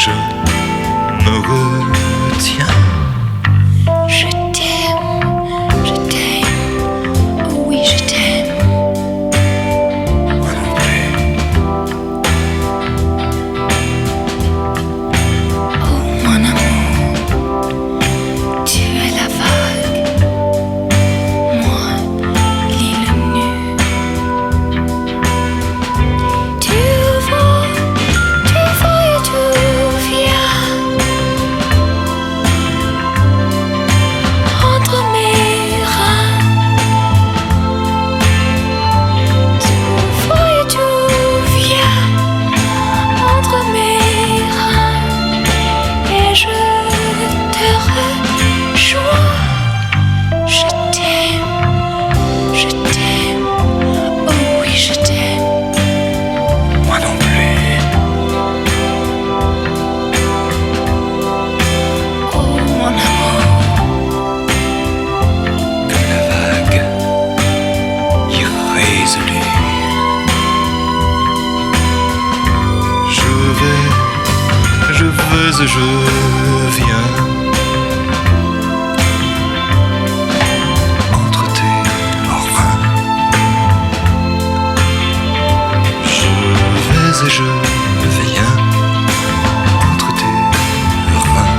je me retiens. Je t'aime, oh oui je t'aime. Moi non plus. Oh mon amour, tu es la vague, moi l'île nue. Tu vas et tu viens entre mes reins. Tu vas et tu viens entre mes reins, et je te rejoins. Je t'aime, oh oui je t'aime. Moi non plus. Oh mon amour, Comme la vague irrésolue. Je veux et je viens entre tes reins. Je vais et je viens entre tes reins,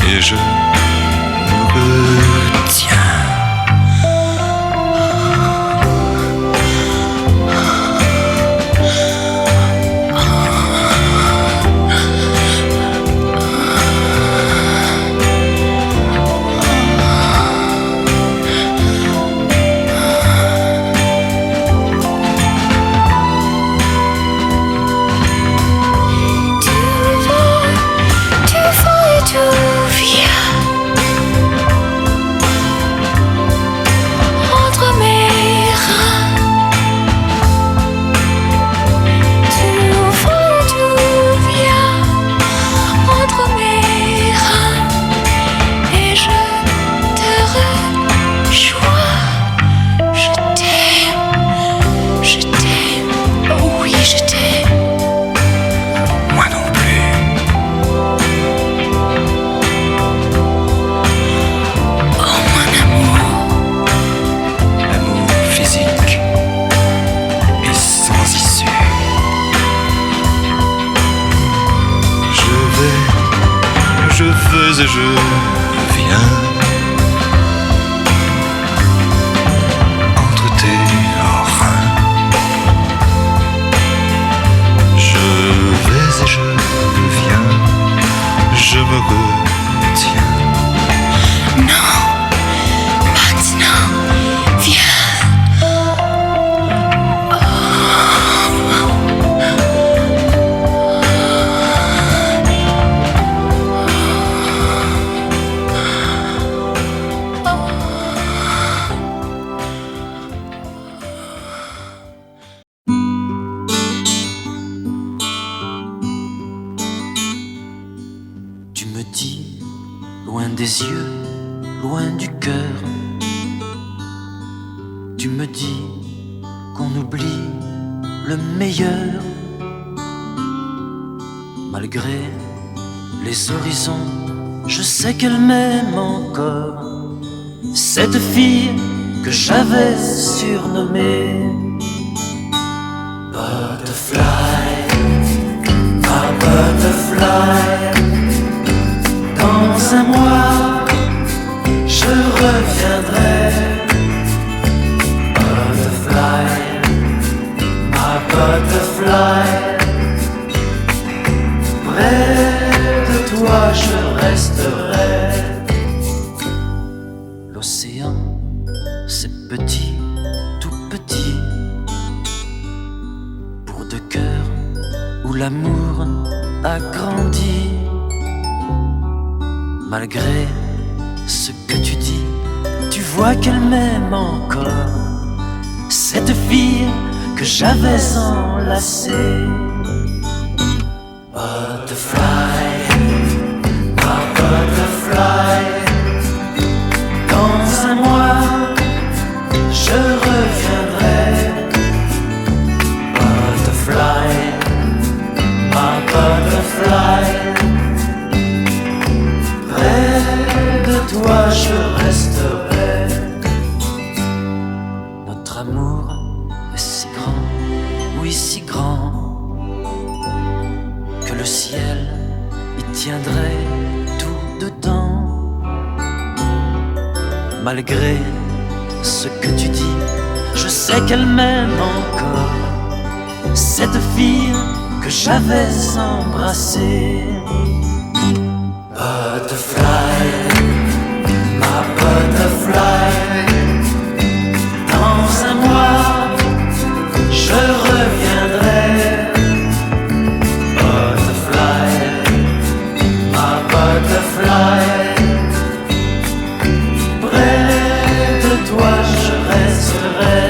et je me retiens. tu vas et tu viens entre mes reins. Tu vas et tu viens entre mes reins, et je te rejoins. Je t'aime, oh oui je t'aime. Moi non plus. Oh mon amour, L'amour physique est sans issue. Je veux et je viens entre tes reins. Je vais et je viens, je me retiens. non, maintenant, viens. Tu me dis, loin des yeux, loin du cœur. Tu me dis qu'on oublie le meilleur. Malgré les horizons, je sais qu'elle m'aime encore. Cette fille que j'avais surnommée Butterfly, ma butterfly. Dans un mois, je reviendrai. Butterfly, ma butterfly. Près de toi, je resterai. L'océan, c'est petit, tout petit, pour deux cœurs où l'amour a grandi. Malgré ce que tu dis, tu vois qu'elle m'aime encore. Cette fille que j'avais enlacée. Butterfly, ma butterfly. Dans un mois, je reviendrai. Butterfly, ma butterfly. malgré ce que tu dis, je sais qu'elle m'aime encore, cette fille que j'avais embrassée. Butterfly, ma butterfly, dans un mois je reviendrai. Butterfly, ma butterfly, près de toi je resterai.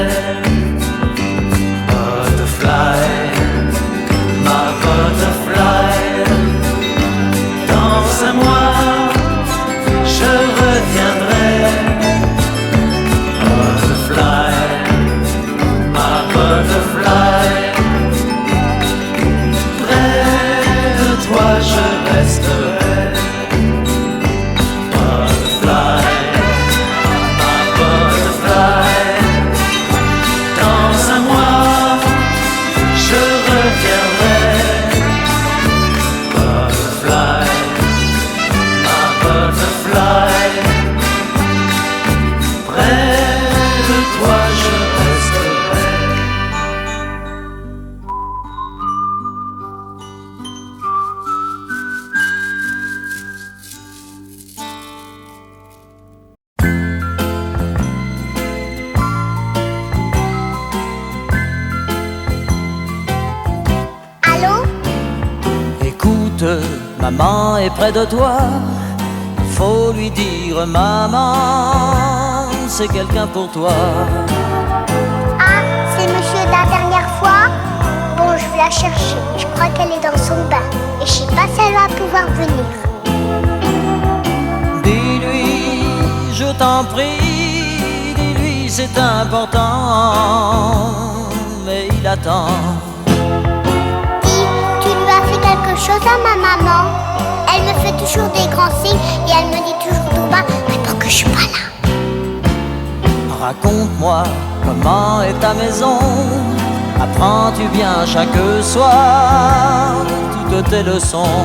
Butterfly, ma butterfly, dans un mois je reviendrai. Butterfly, ma butterfly, près de toi je resterai. Butterfly, ma butterfly, dans un mois je reviendrai. Butterfly, ma butterfly, près de toi je resterai. Allô? Écoute, maman est près de toi. Il faut lui dire, maman, c'est quelqu'un pour toi. Ah, c'est monsieur de la dernière fois? Bon, je vais la chercher. Je crois qu'elle est dans son bain. Et je sais pas si elle va pouvoir venir. Dis-lui, je t'en prie, dis-lui, c'est important. Mais il attend. Dis, tu lui as fait quelque chose à ma maman? Elle me fait toujours des grands signes et elle me dit toujours tout bas, mais pour que je suis pas là. Raconte-moi comment est ta maison. Apprends-tu bien chaque soir toutes tes leçons?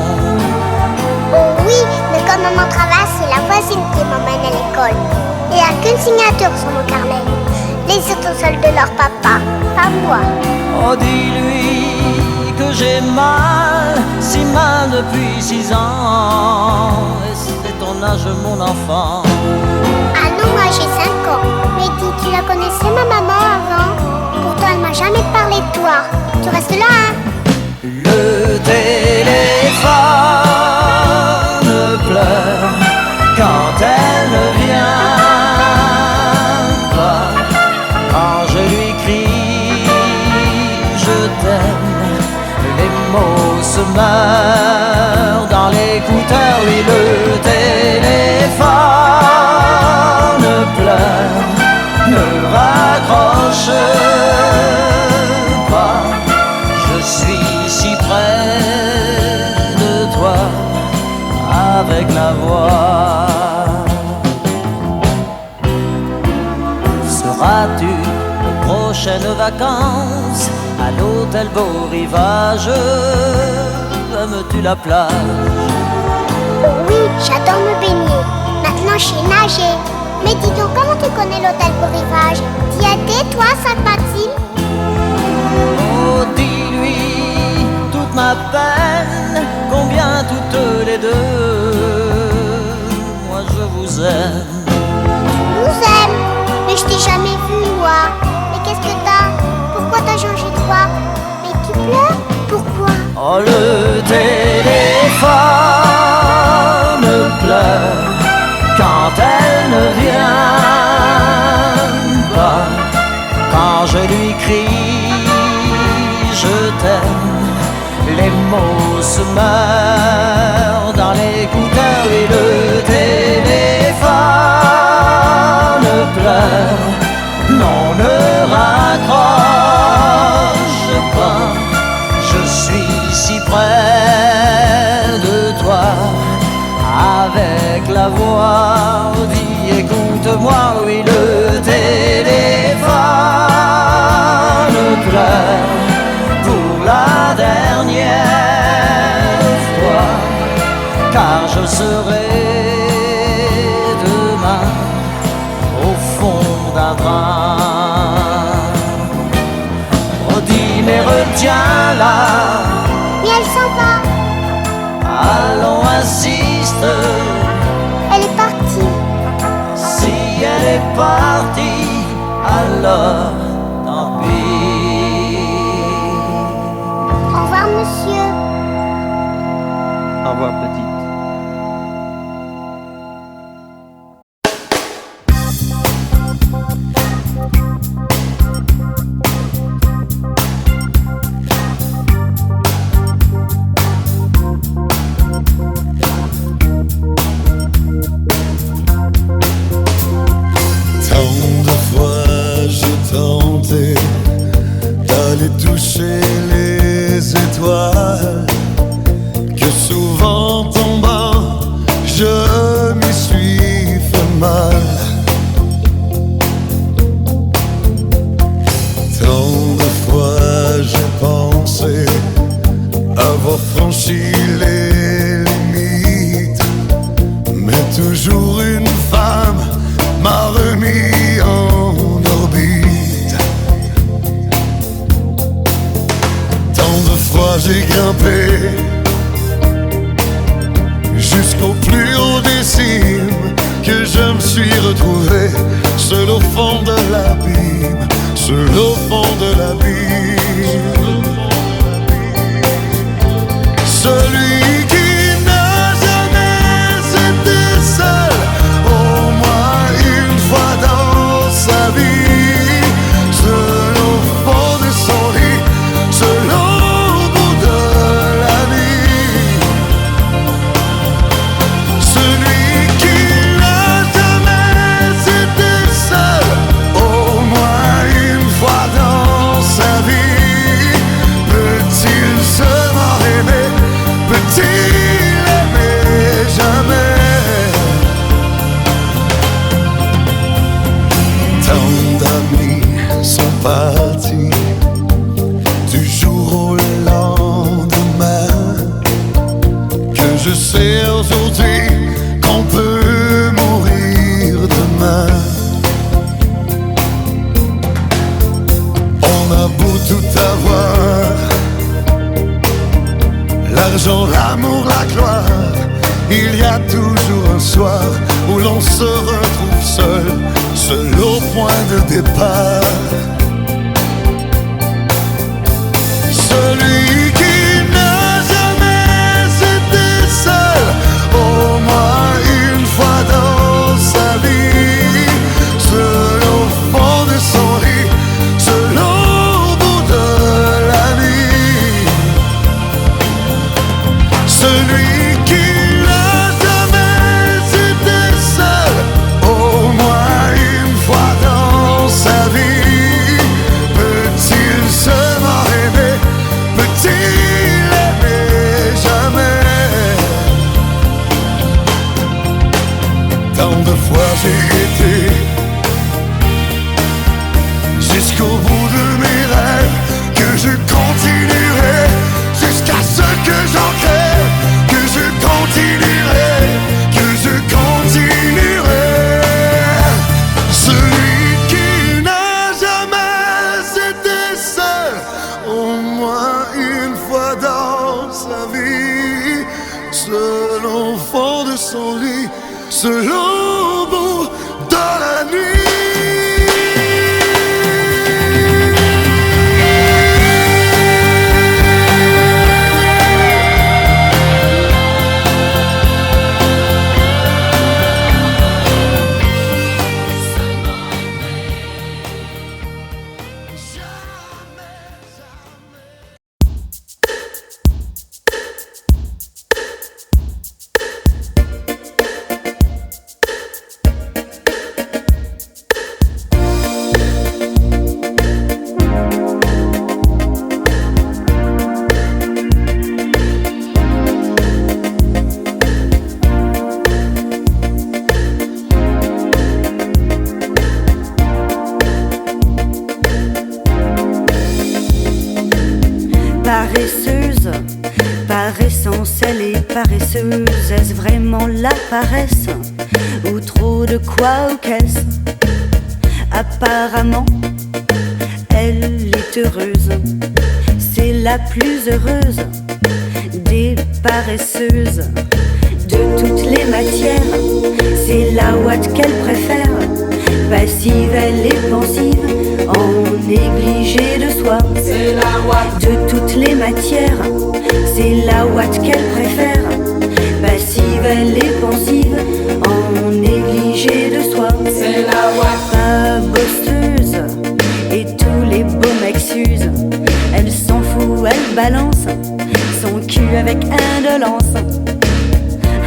Oh oui, mais quand maman travaille, c'est la voisine qui m'emmène à l'école. Il n'y a qu'une signature sur mon carnet. Les autres sont celles de leur papa, pas moi. Oh, dis-lui que j'ai mal, si mal depuis 6 ans. Et c'est ton âge, mon enfant. Ah non, moi j'ai 5 ans. Mais dis, tu la connaissais ma maman avant? Pourtant elle m'a jamais parlé de toi. Tu restes là, hein? Le téléphone pleure quand elle ne vient pas. Quand je lui crie je t'aime, les mots se meurent dans l'écouteur. Oui, le téléphone pleure, ne raccroche pas. Je suis si près de toi avec la voix. Seras-tu aux prochaines vacances à l'hôtel Beau Rivage? Aimes-tu la plage? Oh oui, j'adore me baigner. Maintenant je sais nager. Mais dis donc, comment tu connais l'hôtel Beau Rivage? T'y étais, toi, Sainte-Maxime? Oh, dis-lui toute ma peine, combien toutes les deux, moi je vous aime. Nous aime. Mais je t'ai jamais vu, moi. Mais qu'est-ce que t'as? Pourquoi t'as changé de voix? Mais tu pleures? Pourquoi? Oh, le téléphone pleure quand elle ne vient pas. Quand je lui crie je t'aime, les mots se meurent dans l'écouteur. Et le téléphone pleure, non, ne raccroche pas. Je suis si près de toi avec la voix. Dis, écoute-moi, oui, le téléphone pleure pour la dernière fois, car je serai demain chagrin. Oh dis mais retiens-la, Mais elle s'en va. allons insiste. Elle est partie. Si elle est partie, alors tant pis. Au revoir, monsieur. Au revoir petite. Toucher les étoiles, que souvent tombant je m'y suis fait mal. Tant de fois j'ai pensé avoir franchi les limites, mais toujours une femme m'a remis en orbite. J'ai grimpé jusqu'au plus haut des cimes, que je me suis retrouvé seul au fond de l'abîme, seul au fond de l'abîme. Celui qui n'a jamais été seul, au moins une fois dans sa vie, seul au fond de son lit, seul au parti du jour au lendemain, que je sais aujourd'hui qu'on peut mourir demain. On a beau tout avoir, l'argent, l'amour, la gloire, il y a toujours un soir où l'on se retrouve seul, seul au point de départ. Celui qui n'a jamais été seul, au moins une fois dans sa vie, seul au fond de son lit, seul au bout de la nuit. Celui qui n'a jamais été seul, au moins une fois dans sa vie, peut-il seulement aimer? Peut-il aimer jamais? Tant de fois j'ai été jusqu'au bout de mes rêves, que je continuerai jusqu'à ce que j'en crève, que je continuerai, que je continuerai. Celui qui n'a jamais été seul, au moins une fois dans sa vie, seul au fond de son lit, seul au bout de la nuit. Paresseuse, par essence elle est paresseuse. Est-ce vraiment la paresse, ou trop de quoi ou qu'est-ce? À Apparemment, elle est heureuse. C'est la plus heureuse des paresseuses. De toutes les matières, c'est la ouate qu'elle préfère. Passive, elle est pensive, en négligé de soi. C'est la ouate. De toutes les matières, c'est la ouate qu'elle préfère. Passive, elle est pensive, en négligé de soi. C'est la ouate. Pas bosseuse, et tous les beaux mecs s'usent. Elle s'en fout, elle balance son cul avec indolence.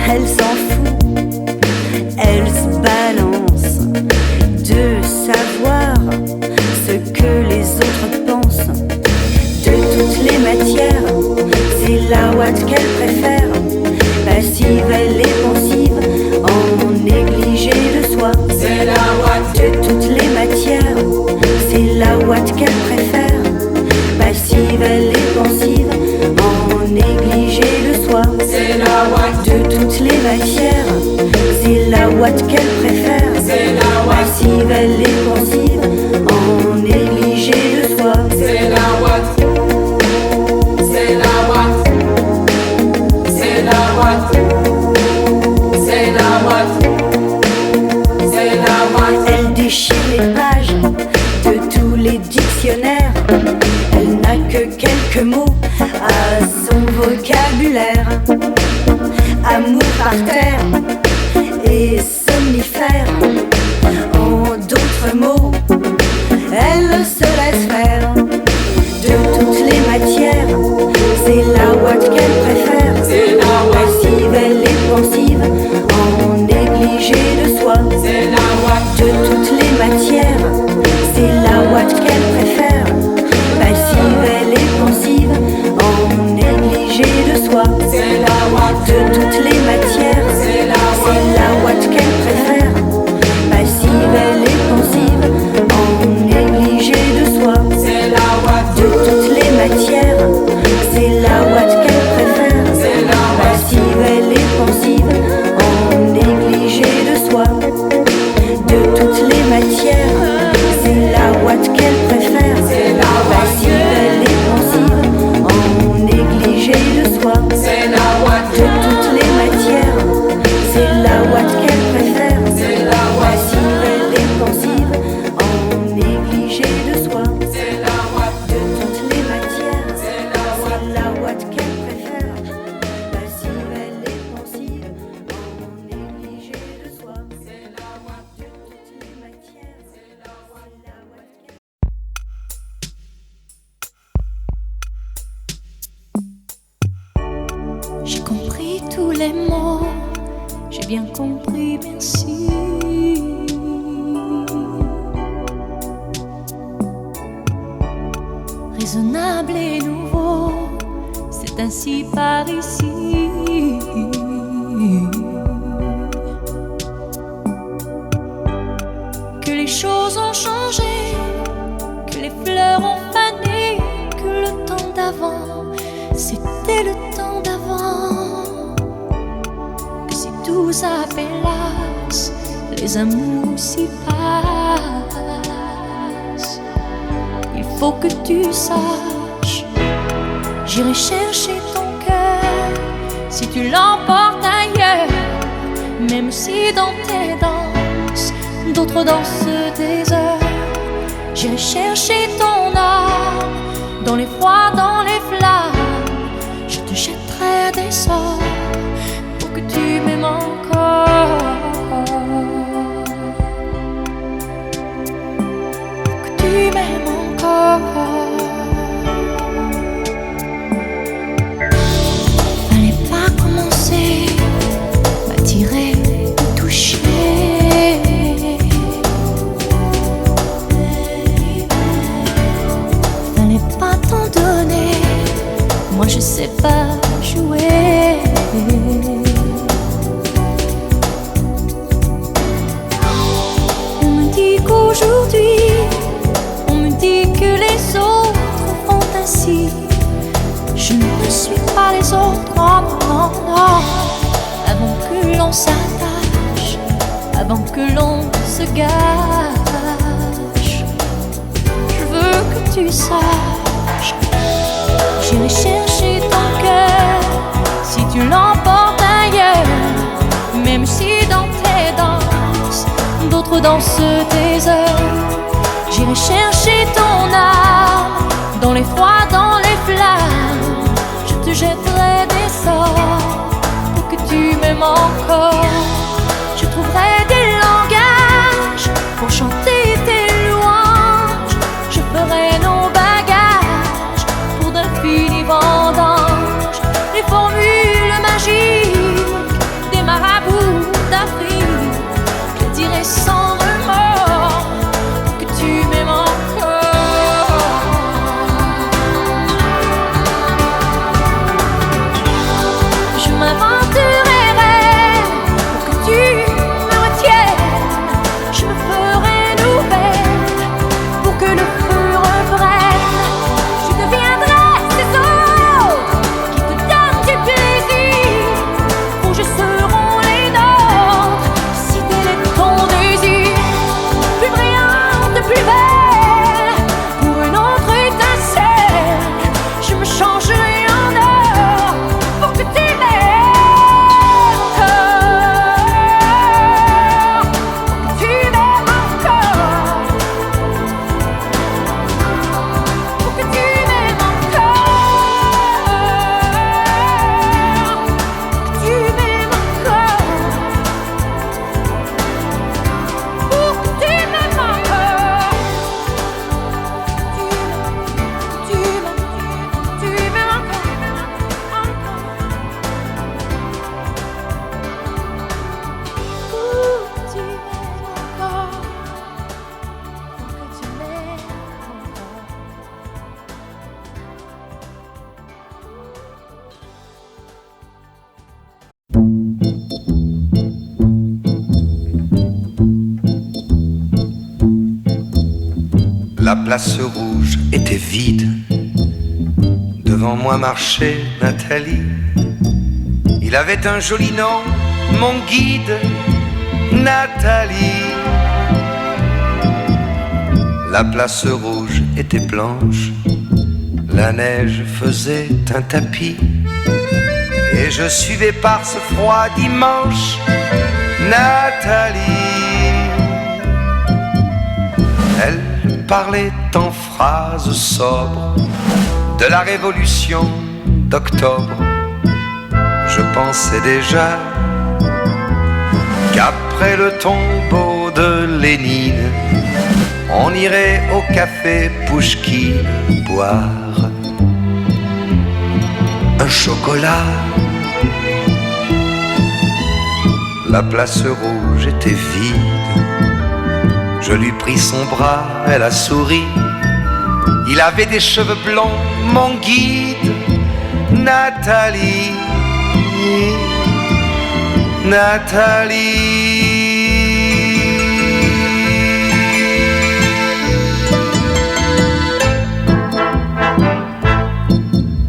Elle s'en fout, elle se balance de savoir ce que les autres pensent. De toutes les matières, c'est la ouate qu'elle préfère. Passive, elle est pensive, en négligé de soi. C'est la ouate. De toutes les matières, c'est la ouate qu'elle préfère. Passive, elle est pensive, en négligé de soi. C'est la ouate. De toutes les matières, c'est la ouate qu'elle préfère. C'est la ouate. Passive, elle est pensive, en négligé de soi. C'est la ouate. C'est la ouate. C'est la ouate. C'est la ouate. C'est la ouate. Elle déchire les pages de tous les dictionnaires. Elle n'a que quelques mots à son vocabulaire. Amour par terre et somnifère. En d'autres mots, elle se laisse faire. De toutes les matières, c'est la ouate qu'elle préfère. C'est la ouate. Passive, elle est pensive, en négligé de soi. C'est la ouate. De toutes les matières, c'est la ouate qu'elle préfère. Passive, elle est pensive, en négligé de soi. C'est la ouate. De toutes les matières, C'est la c'est ouate. la ouate qu'elle préfère. Passive, elle est pensive, en négligé de soi. C'est la ouate. De toutes les matières, c'est la ouate qu'elle préfère. C'est la ouate. Passive, elle est pensive, en négligé de soi. De toutes les matières, c'est la ouate qu'elle préfère. C'est la ouate. Passive, elle est pensive, en négligé de soi. C'est la ouate. De toutes les matières, c'est la ouate qu'elle préfère. C'est la ouate. Passive, elle est pensive, en négligé de soi. C'est la ouate. De toutes les matières, C'est la ouate. c'est la ouate qu'elle préfère. Passive, elle est pensive, en négligé de soi. C'est la ouate. De toutes les matières, c'est la ouate qu'elle. J'ai compris tous les mots, j'ai bien compris, merci. Raisonnable et nouveau, c'est ainsi par ici. Que les choses ont changé, que les fleurs ont fané, que le temps d'avant, c'était le temps d'avant. Que si tout s'appelasse, les amours s'y passent. Il faut que tu saches, j'irai chercher ton cœur si tu l'emportes ailleurs. Même si dans tes danses, d'autres dansent des heures. J'irai chercher ton âme dans les froids, dans les flammes. Je te jetterai des sorts pour que tu m'aimes encore. Pour que tu m'aimes encore. Fallait pas commencer, m'attirer, me toucher. Fallait pas t'en donner, moi je sais pas jouer. On me dit qu'aujourd'hui, on me dit que les autres font ainsi. Je ne suis pas les autres, non, non, non. Avant que l'on s'attache, avant que l'on se gâche, tu saches. J'irai chercher ton cœur si tu l'emportes ailleurs, même si dans tes danses d'autres dansent tes heures. J'irai chercher ton âme dans les froids, dans les flammes. Je te jetterai des sorts pour que tu m'aimes encore. Je trouverai des langages pour chanter tes louanges. Je ferai nos bagages pour d'infinis vendanges. Les formules magiques des marabouts d'Afrique, je dirai sans remords pour que tu m'aimes encore. Je m'inventerai pour que tu me retiennes. Je me ferai nouvelle pour que le feu reprenne. Je deviendrai ces autres qui te donnent du plaisir. Rouges seront les nôtres si tel est ton désir. Plus brillante, plus belle, pour une autre étincelle. Je me changerai en or pour que tu m'aimes encore. Pour que tu m'aimes encore. Pour que tu m'aimes encore. Pour que tu m'aimes encore. Pour que tu m'aimes encore. Tu m'aimes encore. Pour que tu m'aimes encore. Pour que tu m'aimes encore. La place rouge était vide. Devant moi marchait Nathalie. Il avait un joli nom, mon guide, Nathalie. La place rouge était blanche. La neige faisait un tapis. Et je suivais par ce froid dimanche Nathalie. Elle parlait en phrases sobres de la révolution d'octobre. Je pensais déjà qu'après le tombeau de Lénine, on irait au café Pouchkine boire un chocolat. La place rouge était vide. Je lui pris son bras, elle a souri. Il avait des cheveux blonds, mon guide, Nathalie.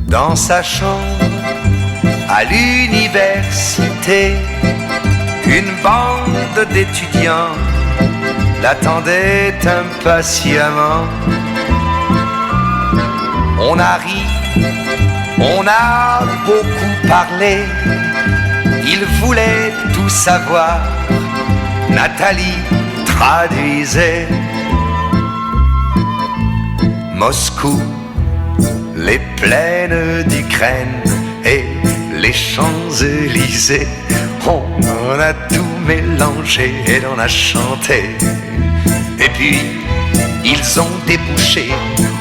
Dans sa chambre à l'université, une bande d'étudiants l'attendait impatiemment. On a ri, on a beaucoup parlé. Il voulait tout savoir. Nathalie traduisait. Moscou, les plaines d'Ukraine et les Champs-Élysées. On en a tout mélangé et l'on a chanté. Et puis ils ont débouché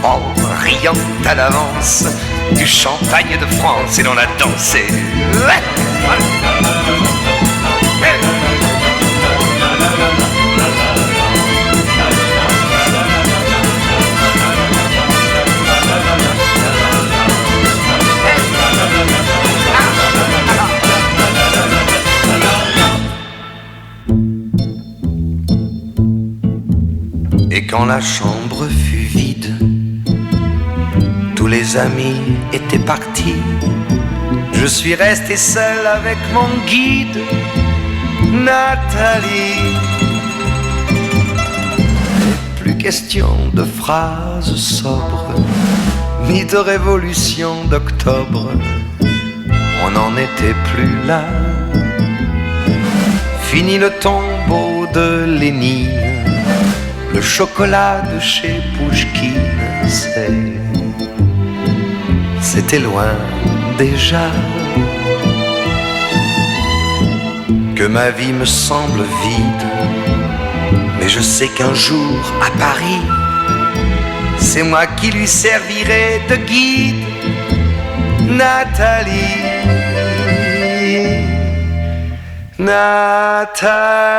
en riant à l'avance du champagne de France et l'on a dansé. Et quand la chambre fut vide, tous les amis étaient partis. Je suis resté seul avec mon guide, Nathalie. Et plus question de phrases sobres, ni de révolution d'octobre. On n'en était plus là. Fini le tombeau de Lénine, le chocolat de chez Pouchkine, c'était loin déjà. Que ma vie me semble vide, mais je sais qu'un jour à Paris, c'est moi qui lui servirai de guide. Nathalie, Nathalie.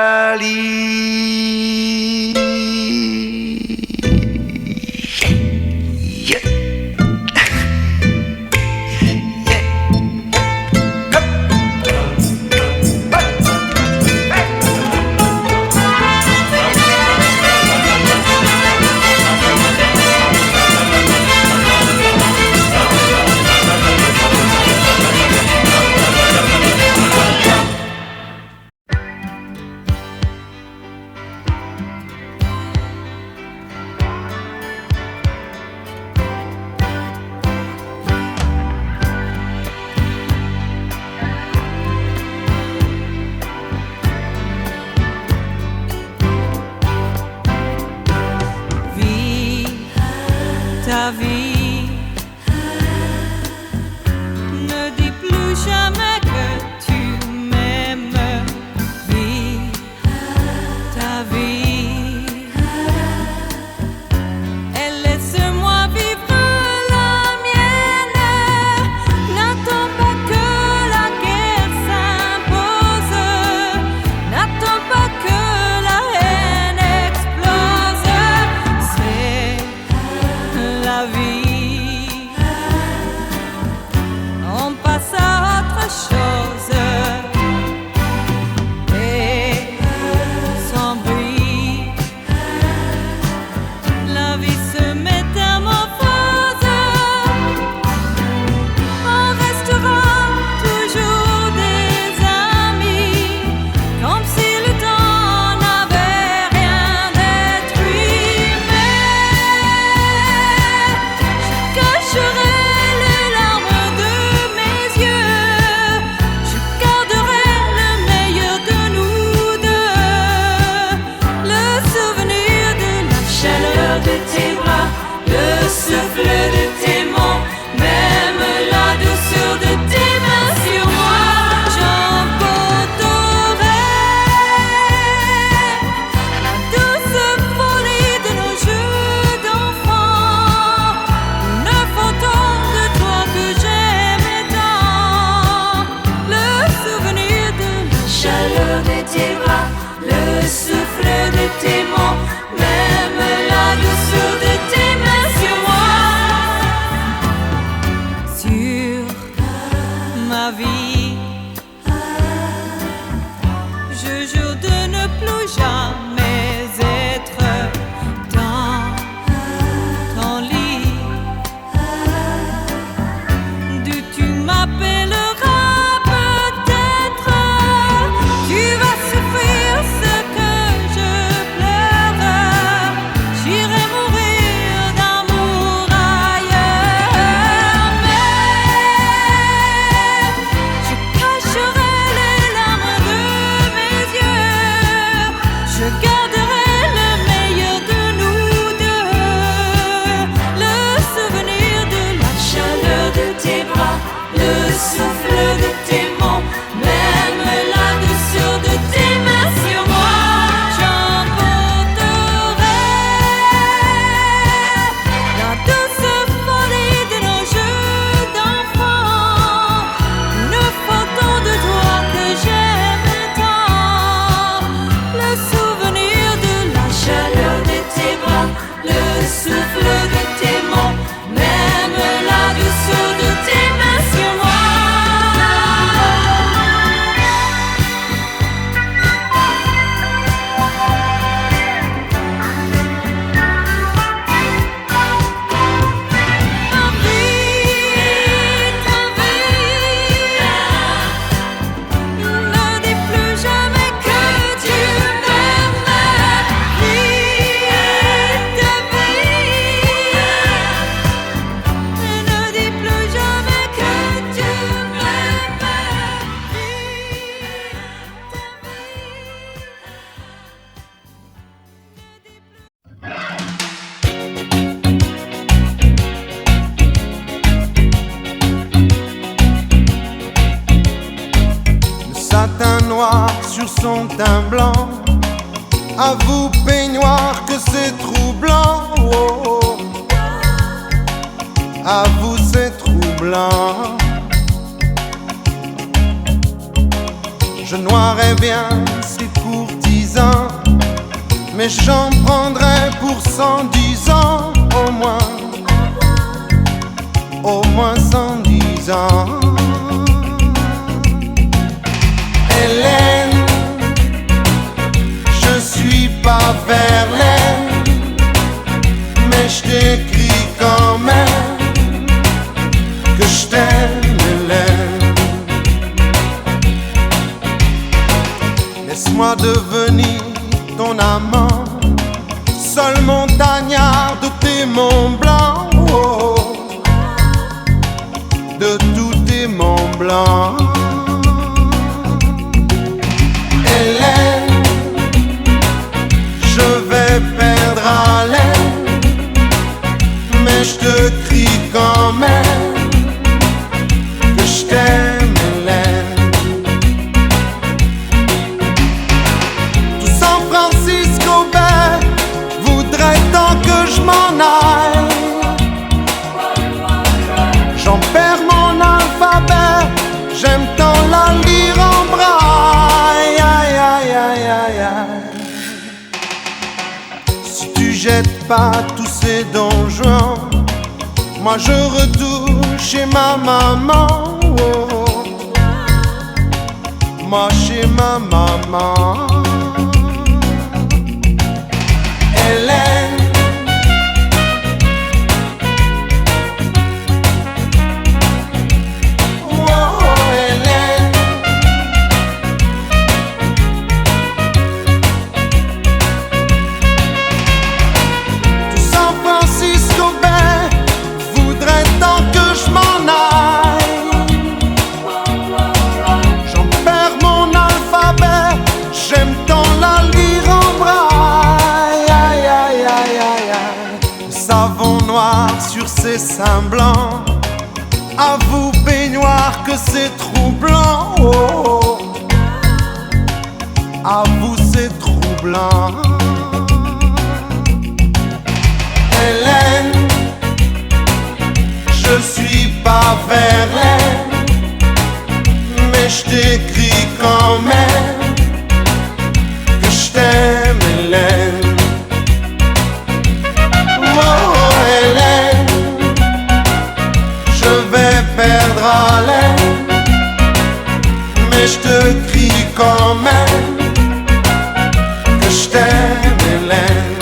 Ta vie, ne dis plus jamais que tu m'aimes. Vis ta vie et laisse-moi vivre la mienne. N'attends pas que la guerre s'impose, n'attends pas que la haine explose. C'est la vie, on passe à autre chose et sans bruit, la vie se métamorphose. On restera toujours des amis, comme si le temps n'avait rien détruit. Cacherai les larmes de mes yeux, je garderai le meilleur de nous deux, le souvenir de la chaleur de tes bras, le souffle de tes mots, même la douceur de tes mains sur moi. J'emporterai la douce folie de nos jeux d'enfants, une photo de toi que j'aimais tant, le souvenir de la chaleur de tes bras, le souffle de tes mots, même la douceur de tes mains sur moi. Sur ma vie, je jure de ne plus jamais être dans ton lit. D'où tu m'appelleras peut-être, tu vas souffrir ce que je pleure. J'irai mourir d'amour ailleurs, mais je cacherai les larmes de mes yeux, je garderai le meilleur de nous deux, le souvenir de la chaleur de tes bras, le souffle de tes mots, même la douceur de tes mains sur moi. J'emporterai la douce folie de nos jeux d'enfants, une photo de toi que j'aime tant, le souvenir de la chaleur de tes bras, le souffle de tes mots, même la douceur de tes mains sur moi. Ne dis plus jamais que tu m'aimes. son teint blanc. À vous peignoir que c'est troublant. Oh, oh. À vous c'est troublant. Je noirais bien ces courtisans, mais j'en prendrais pour 110 ans au moins. Au moins 110 ans. Hélène, je suis pas Verlaine, mais je t'écris quand même que je t'aime, Hélène. Laisse-moi devenir ton amant, seul montagnard de tes monts blancs. Oh, de tous tes monts blancs. Hélène, je vais perdre haleine, mais je te crie quand même que je t'aime, Hélène. Tout San Francisco Bay voudrait tant que je m'en aille. J'en perds mon alphabet, j'aime tant la lire en braille. Aïe, aïe, aïe, aïe, aïe. Si tu jettes pas tous ces donjons, moi je retourne chez ma maman. Oh, moi chez ma maman. Hélène, sur ses seins blancs. À vous peignoir que c'est troublant. Oh, oh. À vous c'est troublant. Hélène, je suis pas Verlaine, mais je t'écris quand même que je t'aime, Hélène. Hélène, je vais perdre haleine, mais je te crie quand même que je t'aime, Hélène.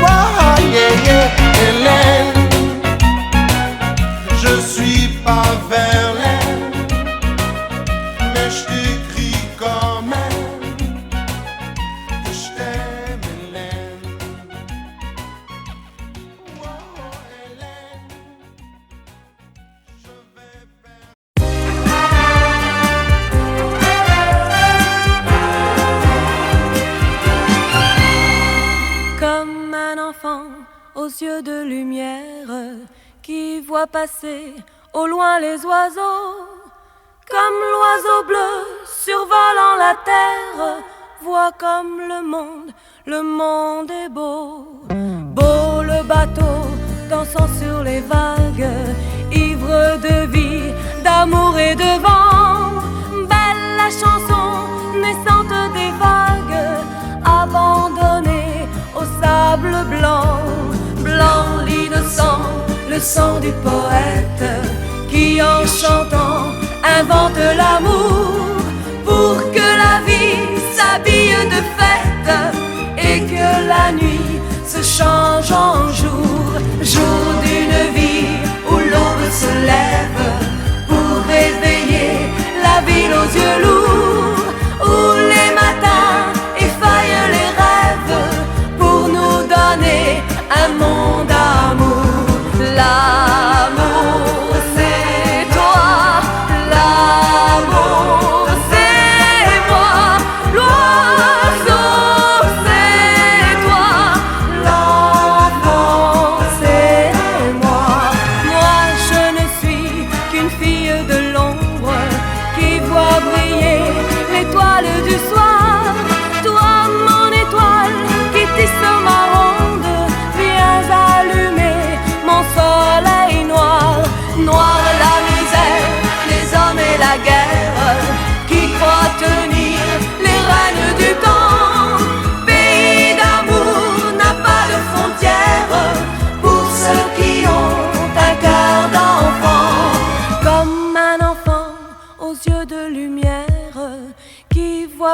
Oh, yeah, yeah. Hélène, je suis pas Verlaine, mais je t'écris quand même que je t'aime, Hélène. Comme un enfant aux yeux de lumière qui voit passer au loin les oiseaux, comme l'oiseau bleu survolant la terre, voit comme le monde est beau. Beau le bateau dansant sur les vagues, ivre de vie, d'amour et de vent. Belle la chanson naissante des vagues, abandonnée au sable blanc. Blanc l'innocent, le sang du poète, qui en chantant invente l'amour, pour que la vie s'habille de fête et que la nuit se change en jour. Jour d'une vie où l'aube se lève pour réveiller la ville aux yeux lourds, où les matins effeuillent les rêves pour nous donner un monde d'amour. L'amour c'est toi, l'amour c'est moi, l'oiseau c'est toi, l'enfant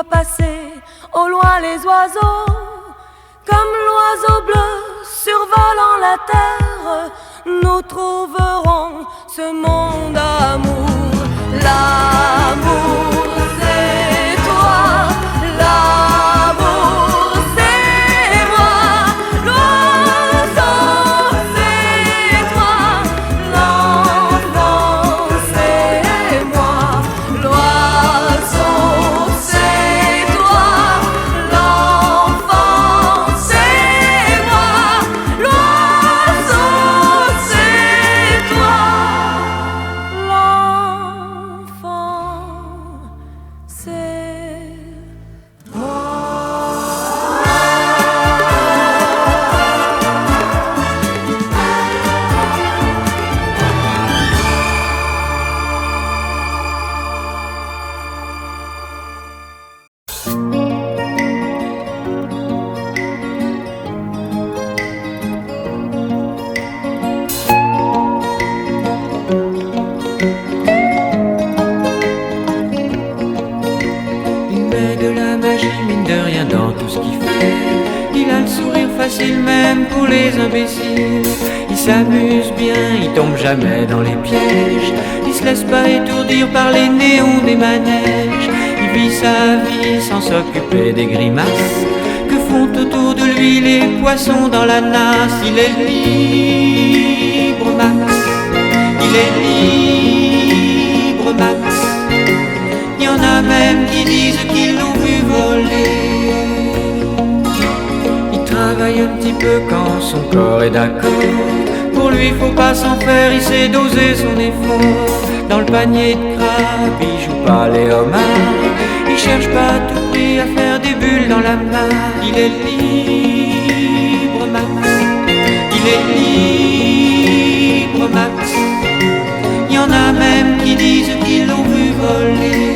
passer au loin les oiseaux, comme l'oiseau bleu survolant la terre. Nous trouverons ce monde d'amour. L'amour c'est toi, l'amour c'est moi, l'oiseau c'est toi, l'enfant c'est moi, l'oiseau c'est toi, l'enfant c'est moi, l'oiseau c'est toi, l'enfant c'est moi. Il met de la magie, mine de rien, dans tout ce qu'il fait. Il a le sourire facile même pour les imbéciles. Il s'amuse bien, il tombe jamais dans les pièges. Il se laisse pas étourdir par les néons des manèges. Il vit sa vie sans s'occuper des grimaces que font autour de lui les poissons dans la nasse. Il est libre, Max. Il est libre, Max. Il y en a même qui disent qu'ils l'ont vu voler. Il travaille un petit peu quand son corps est d'accord. Pour lui faut pas s'en faire, il sait doser son effort. Dans le panier de crabe, il joue pas les homards. Il cherche pas à tout prix à faire des bulles dans la main. Il est libre, Max. Il est libre, Max. Il y en a même qui disent qu'ils l'ont vu voler.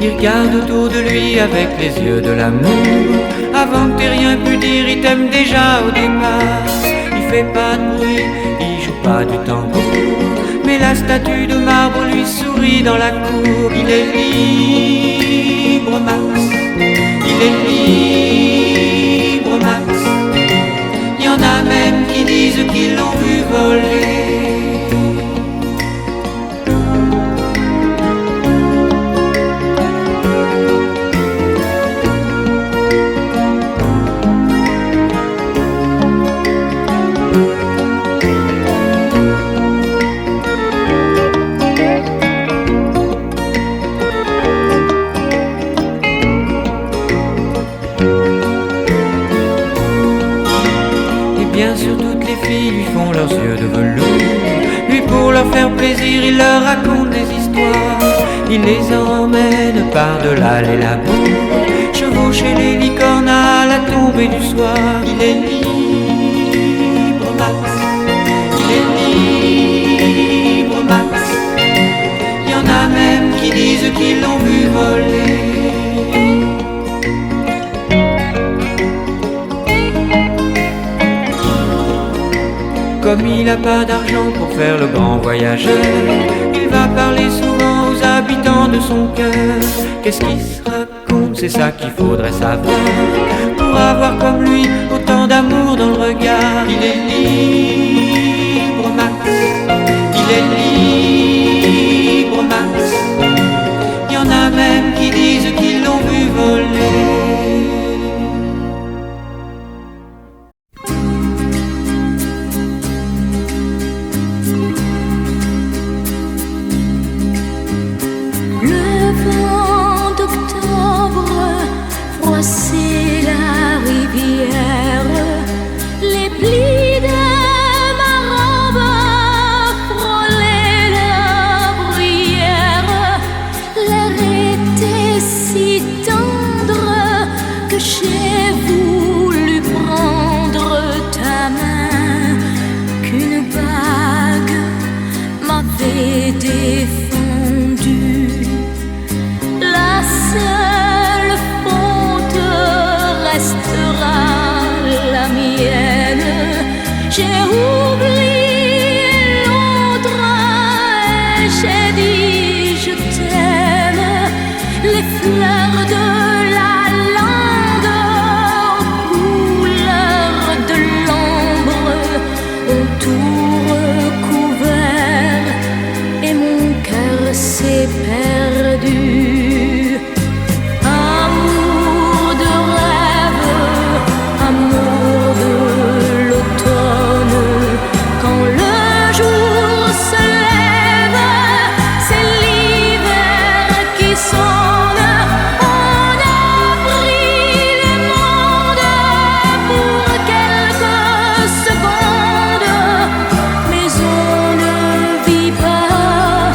Il regarde autour de lui avec les yeux de l'amour. Avant que t'aies rien pu dire, il t'aime déjà au départ. Il fait pas de bruit, il joue pas du tambour, mais la statue de marbre lui sourit dans la cour. Il est libre, Max. Il est libre, Max. Il y en a même qui disent qu'ils l'ont vu voler. Bien sûr toutes les filles lui font leurs yeux de velours. Lui pour leur faire plaisir il leur raconte des histoires. Il les emmène par-delà les labours, chevaucher les licornes à la tombée du soir. Il est libre, Max. Il est libre, Max. Il y en a même qui disent qu'ils l'ont vu voler. Comme il n'a pas d'argent pour faire le grand voyageur, il va parler souvent aux habitants de son cœur. Qu'est-ce qu'il se raconte, c'est ça qu'il faudrait savoir, pour avoir comme lui autant d'amour dans le regard. Il est libre, Max. Il est libre, Max. Il y en a même qui disent qu'ils l'ont vu voler. C'est la rivière, les plis de ma robe frôlaient la bruyère. L'air était si tendre que j'ai voulu prendre ta main, qu'une bague m'avait défendu. La seule restera la mienne. J'ai oublié les fleurs de la lande aux couleurs de l'ambre ont tout recouvert et mon cœur s'est perdu. Amour de rêve, amour de l'automne, quand le jour se lève, c'est l'hiver qui sonne. On a pris le monde pour quelques secondes, mais on ne vit pas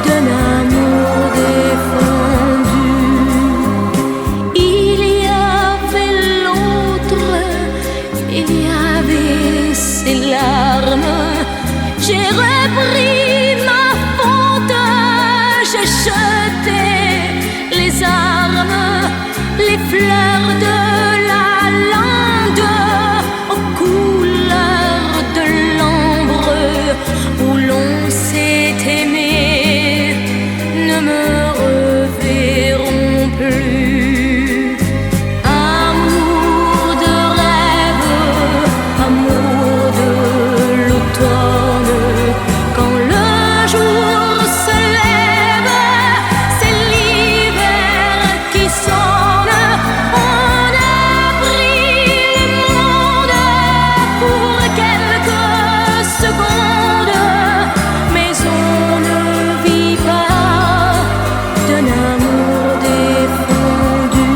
d'un amour défendu. Il y avait l'autre, il y avait ses larmes. J'ai repris ma faute, j'ai jeté les armes, les fleurs de la lande aux couleurs de l'ambre où l'on s'est aimé ne me reverront plus. Amour de rêve, amour de l'automne, quand le jour se lève, c'est l'hiver qui sonne. On a pris le monde pour quelques secondes, mais on ne vit pas d'un amour défendu.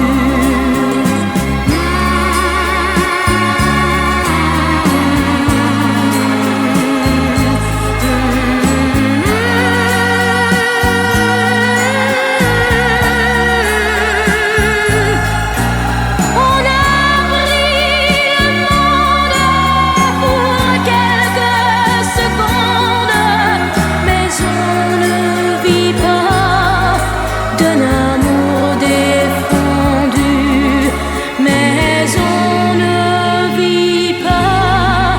On a pris le monde pour quelques secondes, mais on ne vit pas d'un amour défendu. Mais on ne vit pas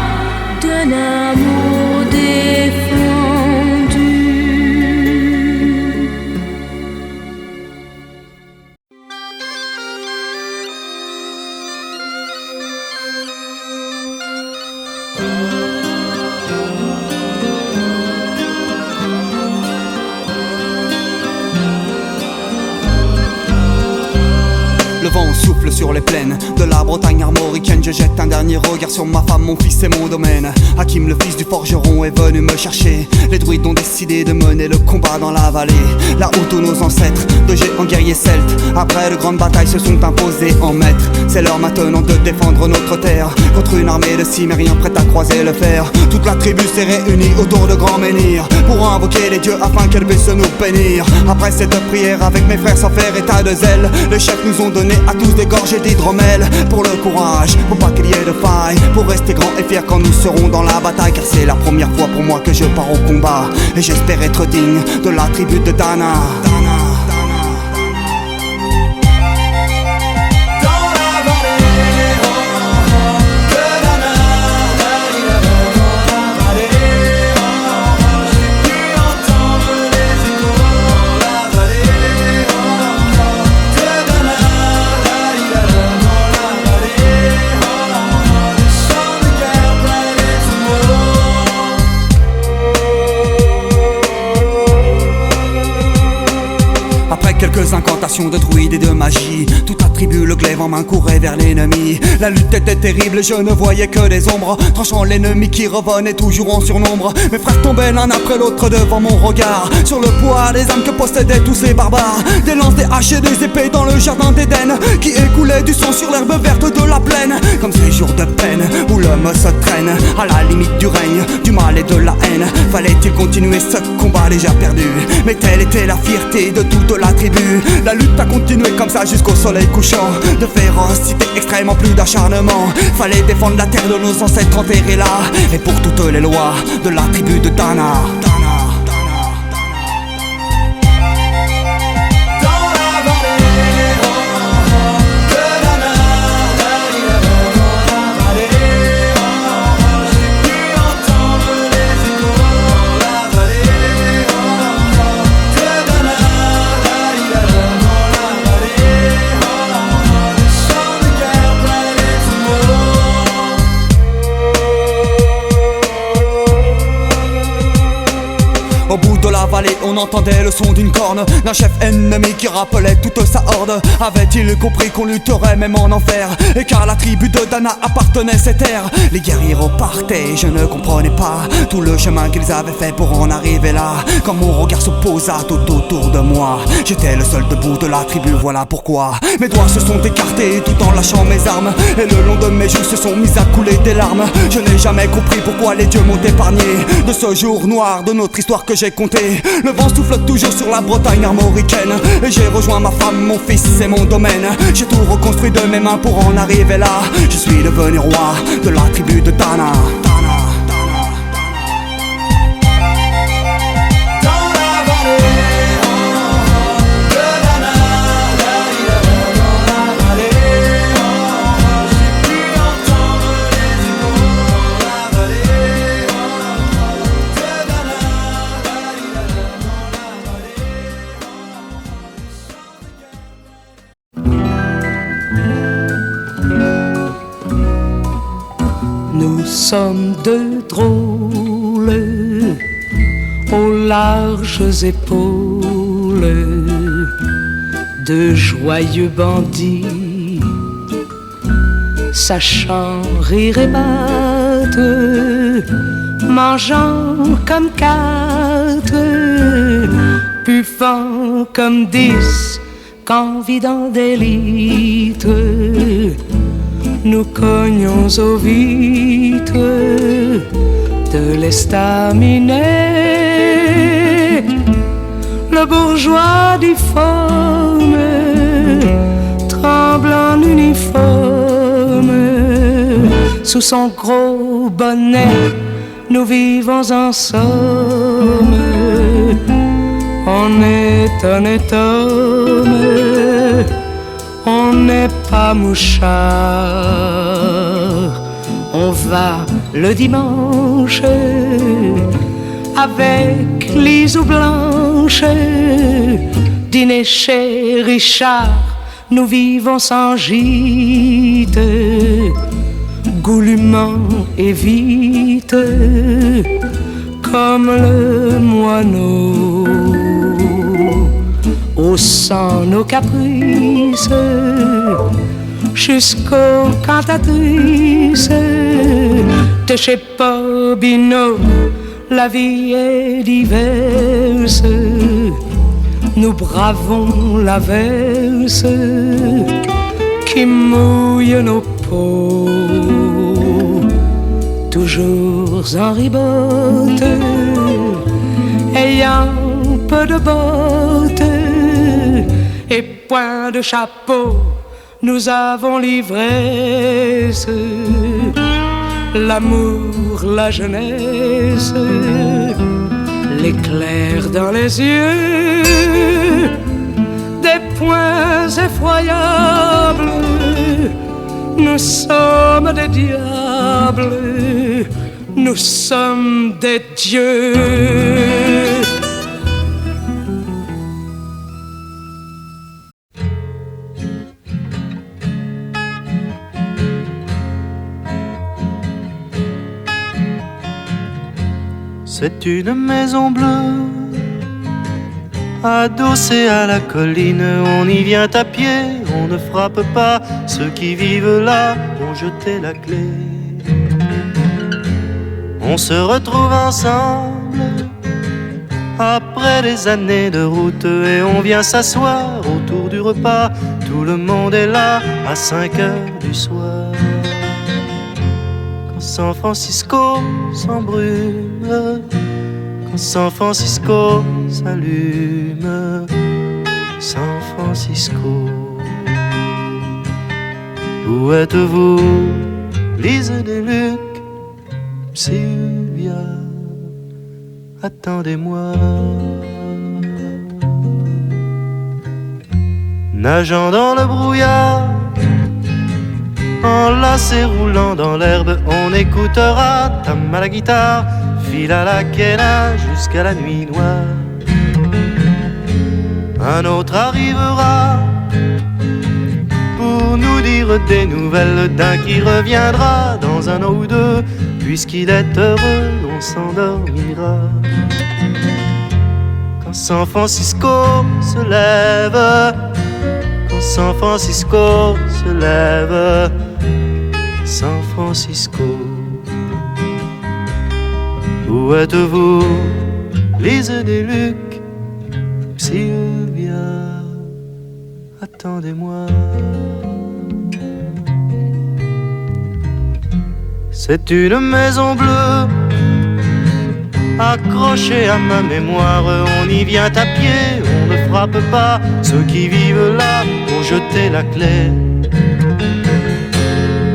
d'un amour défendu. Le vent souffle sur les plaines de la Bretagne armoricaine. Je jette un dernier regard sur ma femme, mon fils et mon domaine. Hakim, le fils du forgeron, est venu me chercher. Les druides ont décidé de mener le combat dans la vallée, là où tous nos ancêtres, de géants guerriers celtes, après de grandes batailles se sont imposés en maîtres. C'est l'heure maintenant de défendre notre terre contre une armée de cimériens prête à croiser le fer. Toute la tribu s'est réunie autour de grands menhirs pour invoquer les dieux afin qu'elle puisse nous bénir. Après cette prière avec mes frères sans faire état de zèle, les chefs nous ont donné à tous des gorgées d'hydromel. Pour le courage, pour pas qu'il y ait de faille, pour rester grand et fier quand nous serons dans la bataille. Car c'est la première fois pour moi que je pars au combat, et j'espère être digne de la tribu de Dana. Quelques incantations de druides et de magie, toute la tribu, le glaive en main, courait vers l'ennemi. La lutte était terrible, je ne voyais que des ombres, tranchant l'ennemi qui revenait toujours en surnombre. Mes frères tombaient l'un après l'autre devant mon regard, sur le poids des âmes que possédaient tous ces barbares. Des lances, des haches et des épées dans le jardin d'Éden, qui écoulait du sang sur l'herbe verte de la plaine. Comme ces jours de peine où l'homme se traîne à la limite du règne, du mal et de la haine. Fallait-il continuer ce combat déjà perdu? Mais telle était la fierté de toute la tribu. La lutte a continué comme ça jusqu'au soleil couchant. De férocité extrême en plus d'acharnement. Fallait défendre la terre de nos ancêtres enterrés là, et pour toutes les lois de la tribu de Dana. on entendait le son d'une corne, d'un chef ennemi qui rappelait toute sa horde. Avait-il compris qu'on lutterait même en enfer, et car la tribu de Dana appartenait cette terre. Les guerriers repartaient, je ne comprenais pas tout le chemin qu'ils avaient fait pour en arriver là. Quand mon regard se posa tout autour de moi, j'étais le seul debout de la tribu, voilà pourquoi mes doigts se sont écartés tout en lâchant mes armes, et le long de mes joues se sont mis à couler des larmes. Je n'ai jamais compris pourquoi les dieux m'ont épargné de ce jour noir de notre histoire que j'ai compté. Le vent souffle toujours sur la Bretagne armoricaine, et j'ai rejoint ma femme, mon fils et mon domaine. J'ai tout reconstruit de mes mains pour en arriver là. Je suis devenu roi de la tribu de Dana. Nous sommes deux drôles aux larges épaules, de joyeux bandits, sachant rire et battre, mangeant comme 4, buvant comme 10, qu'envidant des litres. Nous cognons aux vitres de l'estaminet. Le bourgeois difforme tremble en uniforme. Sous son gros bonnet, nous vivons en somme. On est honnête homme, on n'est pas mouchard. On va le dimanche avec Lise ou Blanche dîner chez Richard. Nous vivons sans gîte, goulûment et vite, comme le moineau, haussant nos caprices jusqu'aux cantatrices de chez Bobino. La vie est diverse, nous bravons l'averse qui mouille nos peaux, toujours en ribote, ayant peu de bottes et point de chapeau. Nous avons l'ivresse, l'amour, la jeunesse, l'éclair dans les yeux, des points effroyables. Nous sommes des diables, nous sommes des dieux. C'est une maison bleue, adossée à la colline. On y vient à pied, on ne frappe pas. Ceux qui vivent là ont jeté la clé. On se retrouve ensemble après des années de route, et on vient s'asseoir autour du repas. Tout le monde est là à 5 heures du soir. Quand San Francisco s'embrume, quand San Francisco s'allume, San Francisco. Où êtes-vous, Lise des Luc, Sylvia, attendez-moi. Nageant dans le brouillard, enlacé roulant dans l'herbe, on écoutera Tam à la guitare, file à la quena jusqu'à la nuit noire. Un autre arrivera pour nous dire des nouvelles d'un qui reviendra dans un an ou deux. Puisqu'il est heureux, on s'endormira. quand San Francisco se lève, quand San Francisco se lève, San Francisco. Où êtes-vous, Lise des Lucs, Sylvia, attendez-moi. C'est une maison bleue accrochée à ma mémoire. On y vient à pied, on ne frappe pas. Ceux qui vivent là ont jeté la clé.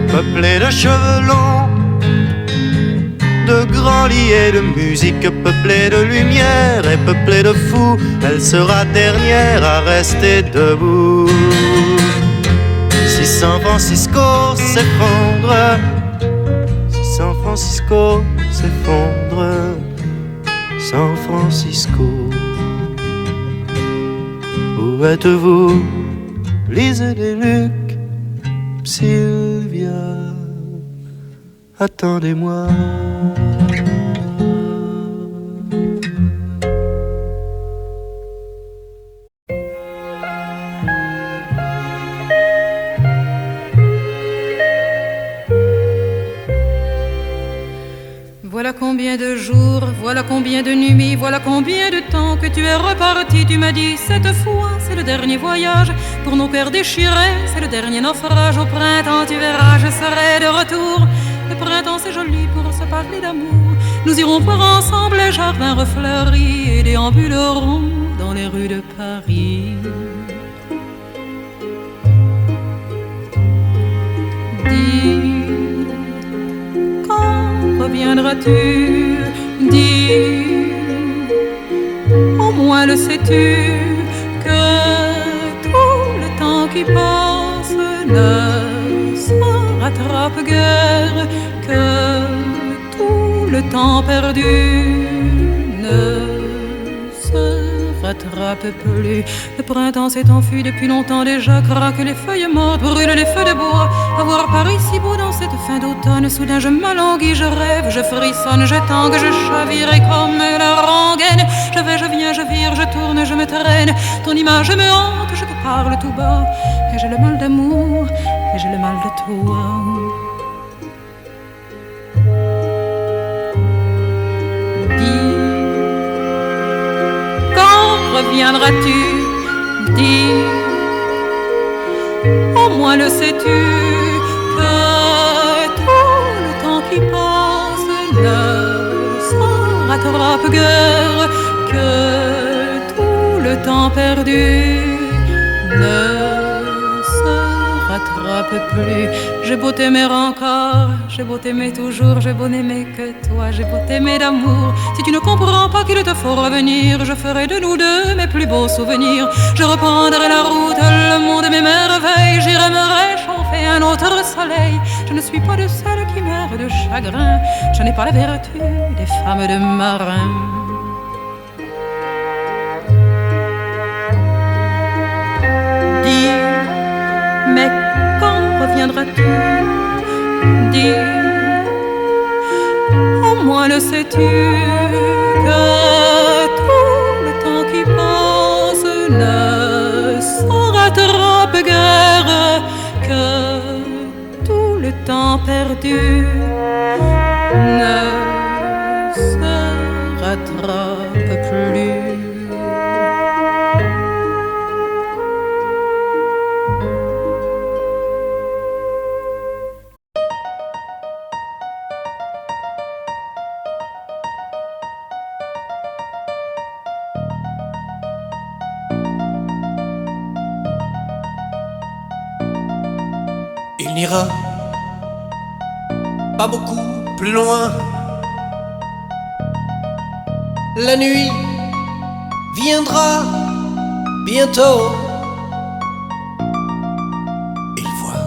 Peuplée de cheveux longs, de grands lits et de musique, peuplée de lumière et peuplée de fous, elle sera dernière à rester debout. Si San Francisco s'effondre, si San Francisco s'effondre, San Francisco, où êtes-vous, Lise des Lucs, Sylvia, attendez-moi. Voilà combien de jours, voilà combien de nuits, voilà combien de temps que tu es reparti. Tu m'as dit cette fois c'est le dernier voyage pour nos cœurs déchirés, c'est le dernier naufrage. Au printemps tu verras je serai de retour. Le printemps c'est joli pour se parler d'amour. Nous irons voir ensemble les jardins refleuris et déambulerons dans les rues de Paris. Dis, quand reviendras-tu? Dis, au moins le sais-tu, que tout le temps qui passe ne se rattrape guère, que tout le temps perdu ne se rattrape plus. Le printemps s'est enfui depuis longtemps déjà, craquent les feuilles mortes, brûlent les feux de bois. À voir Paris si beau dans cette fin d'automne, soudain je m'alanguis, je rêve, je frissonne, je tangue, je chavire comme la rengaine. Je vais, je viens, je vire, je tourne, je me traîne. Ton image me hante, je te parle tout bas. Et j'ai le mal d'amour, et j'ai le mal de toi. Dis, quand reviendras-tu? Dis, au moins le sais-tu, que tout le temps qui passe ne se rattrape guère, que tout le temps perdu ne se rattrape plus. J'ai beau t'aimer encore, j'ai beau t'aimer toujours, j'ai beau n'aimer que toi, j'ai beau t'aimer d'amour. Si tu ne comprends pas qu'il te faut revenir, je ferai de nous deux mes plus beaux souvenirs. Je reprendrai la route, le monde m'émerveille, j'irai me réchauffer un autre soleil. Je ne suis pas de celles qui meurent de chagrin, je n'ai pas la vertu des femmes de marins. Dis, mais quand reviendras-tu? Dis, au moins le sais-tu, que tout le temps qui passe ne se rattrape guère, que tout le temps perdu ne se rattrape plus. Il n'ira pas beaucoup plus loin. La nuit viendra bientôt. Il voit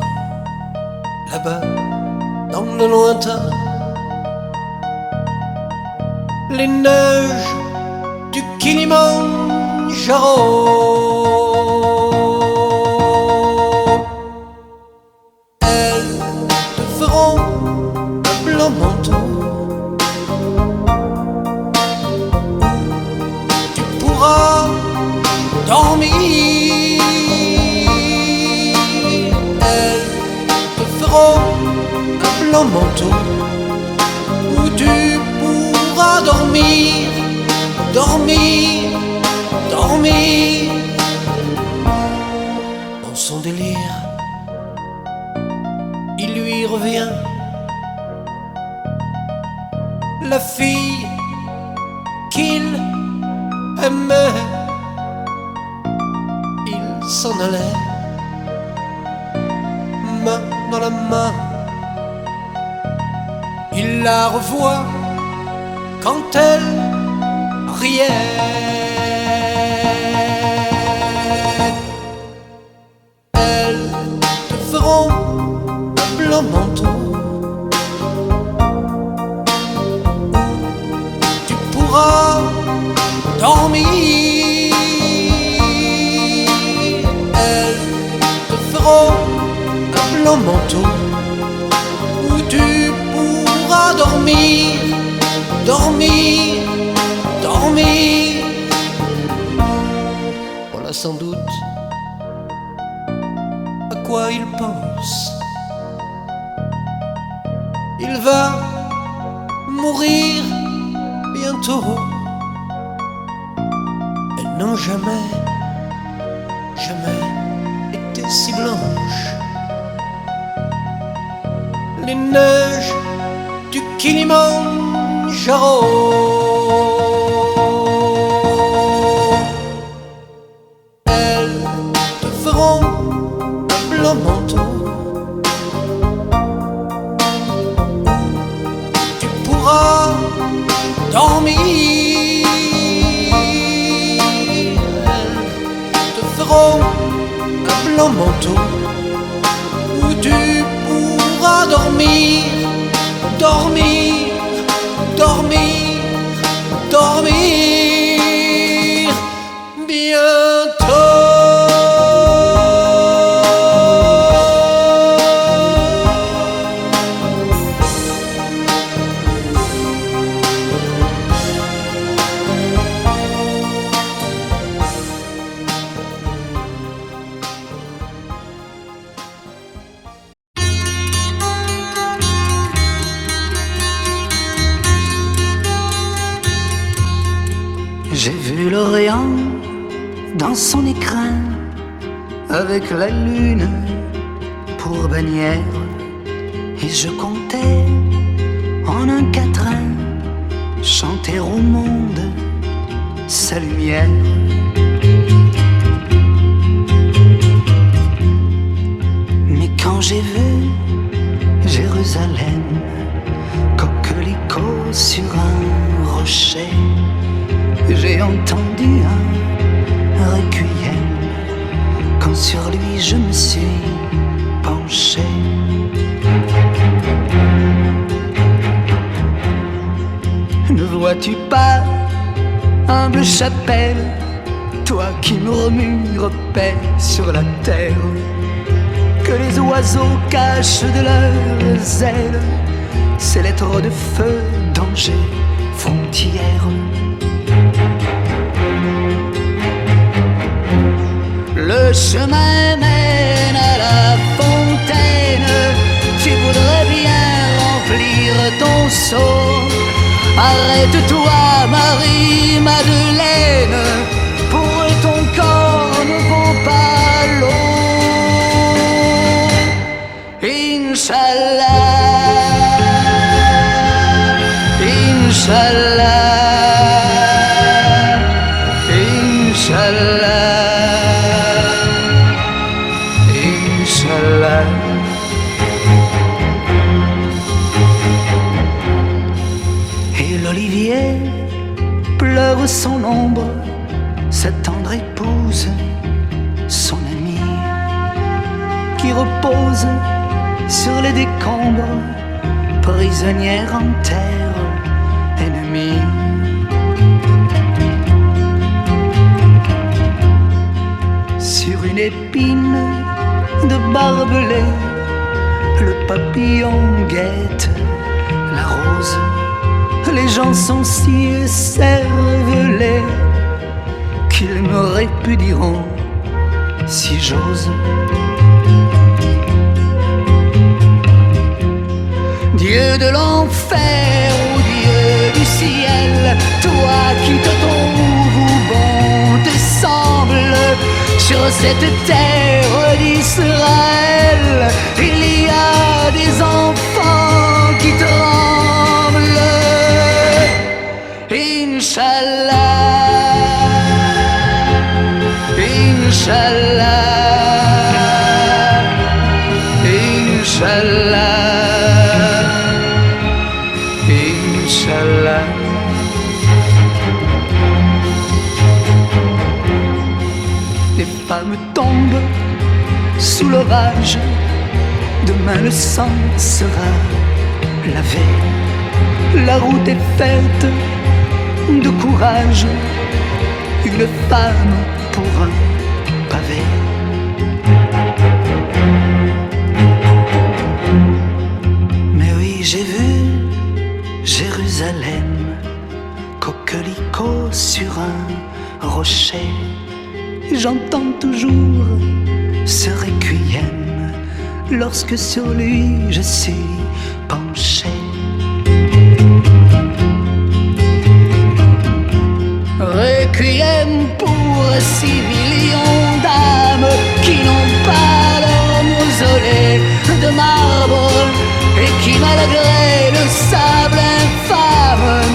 là-bas dans le lointain les neiges du Kilimandjaro. Tu pourras blanc manteau où tu pourras dormir, dormir, dormir dans son délire. Il lui revient la fille qu'il aimait. Il s'en allait, main dans la main. Il la revoit quand elle riait. Elles te feront un blanc manteau. Tu pourras dormir. Elles te feront un blanc manteau où tu pourras dormir, dormir, dormir. Voilà sans doute à quoi il pense. Il va mourir bientôt. Elles n'ont jamais, jamais été si blanches. Les neiges du Kilimandjaro. Elles te feront un blanc manteau. Tu pourras dormir. Elles te feront un blanc manteau où tu pourras dormir, dormir, dormir, dormir bientôt. J'ai vu l'Orient dans son écrin, avec la lune pour bannière, et je comptais en un quatrain chanter au monde sa lumière. Mais quand j'ai vu Jérusalem, coquelicot sur un rocher, j'ai entendu un requiem quand sur lui je me suis penché. Ne vois-tu pas, humble chapelle, toi qui murmures paix sur la terre, que les oiseaux cachent de leurs ailes ces lettres de feu, danger, frontière. Le chemin mène à la fontaine, tu voudrais bien remplir ton seau. Arrête-toi, Marie-Madeleine, pour ton corps ne vaut pas l'eau. Inch'Allah, Inch'Allah, Inch'Allah. Et l'olivier pleure son ombre, sa tendre épouse, son amie, qui repose sur les décombres, prisonnière en terre ennemie. Sur une épine de barbelé, le papillon guette la rose. Les gens sont si écervelés qu'ils me répudieront si j'ose. Dieu de l'enfer ou Dieu du ciel, toi qui te trouves où bon te semble, sur cette terre d'Israël, il y a des enfants qui tremblent. Inch'Allah, Inch'Allah, Inch'Allah, Inch'Allah. Les femmes tombent sous l'orage, demain le sang sera lavé. La route est faite de courage, une femme pour un pavé. Mais oui, j'ai vu Jérusalem, coquelicot sur un rocher. J'entends toujours ce requiem lorsque sur lui je suis penché. Requiem pour 6 millions d'âmes qui n'ont pas leur mausolée de marbre et qui, malgré le sable infâme,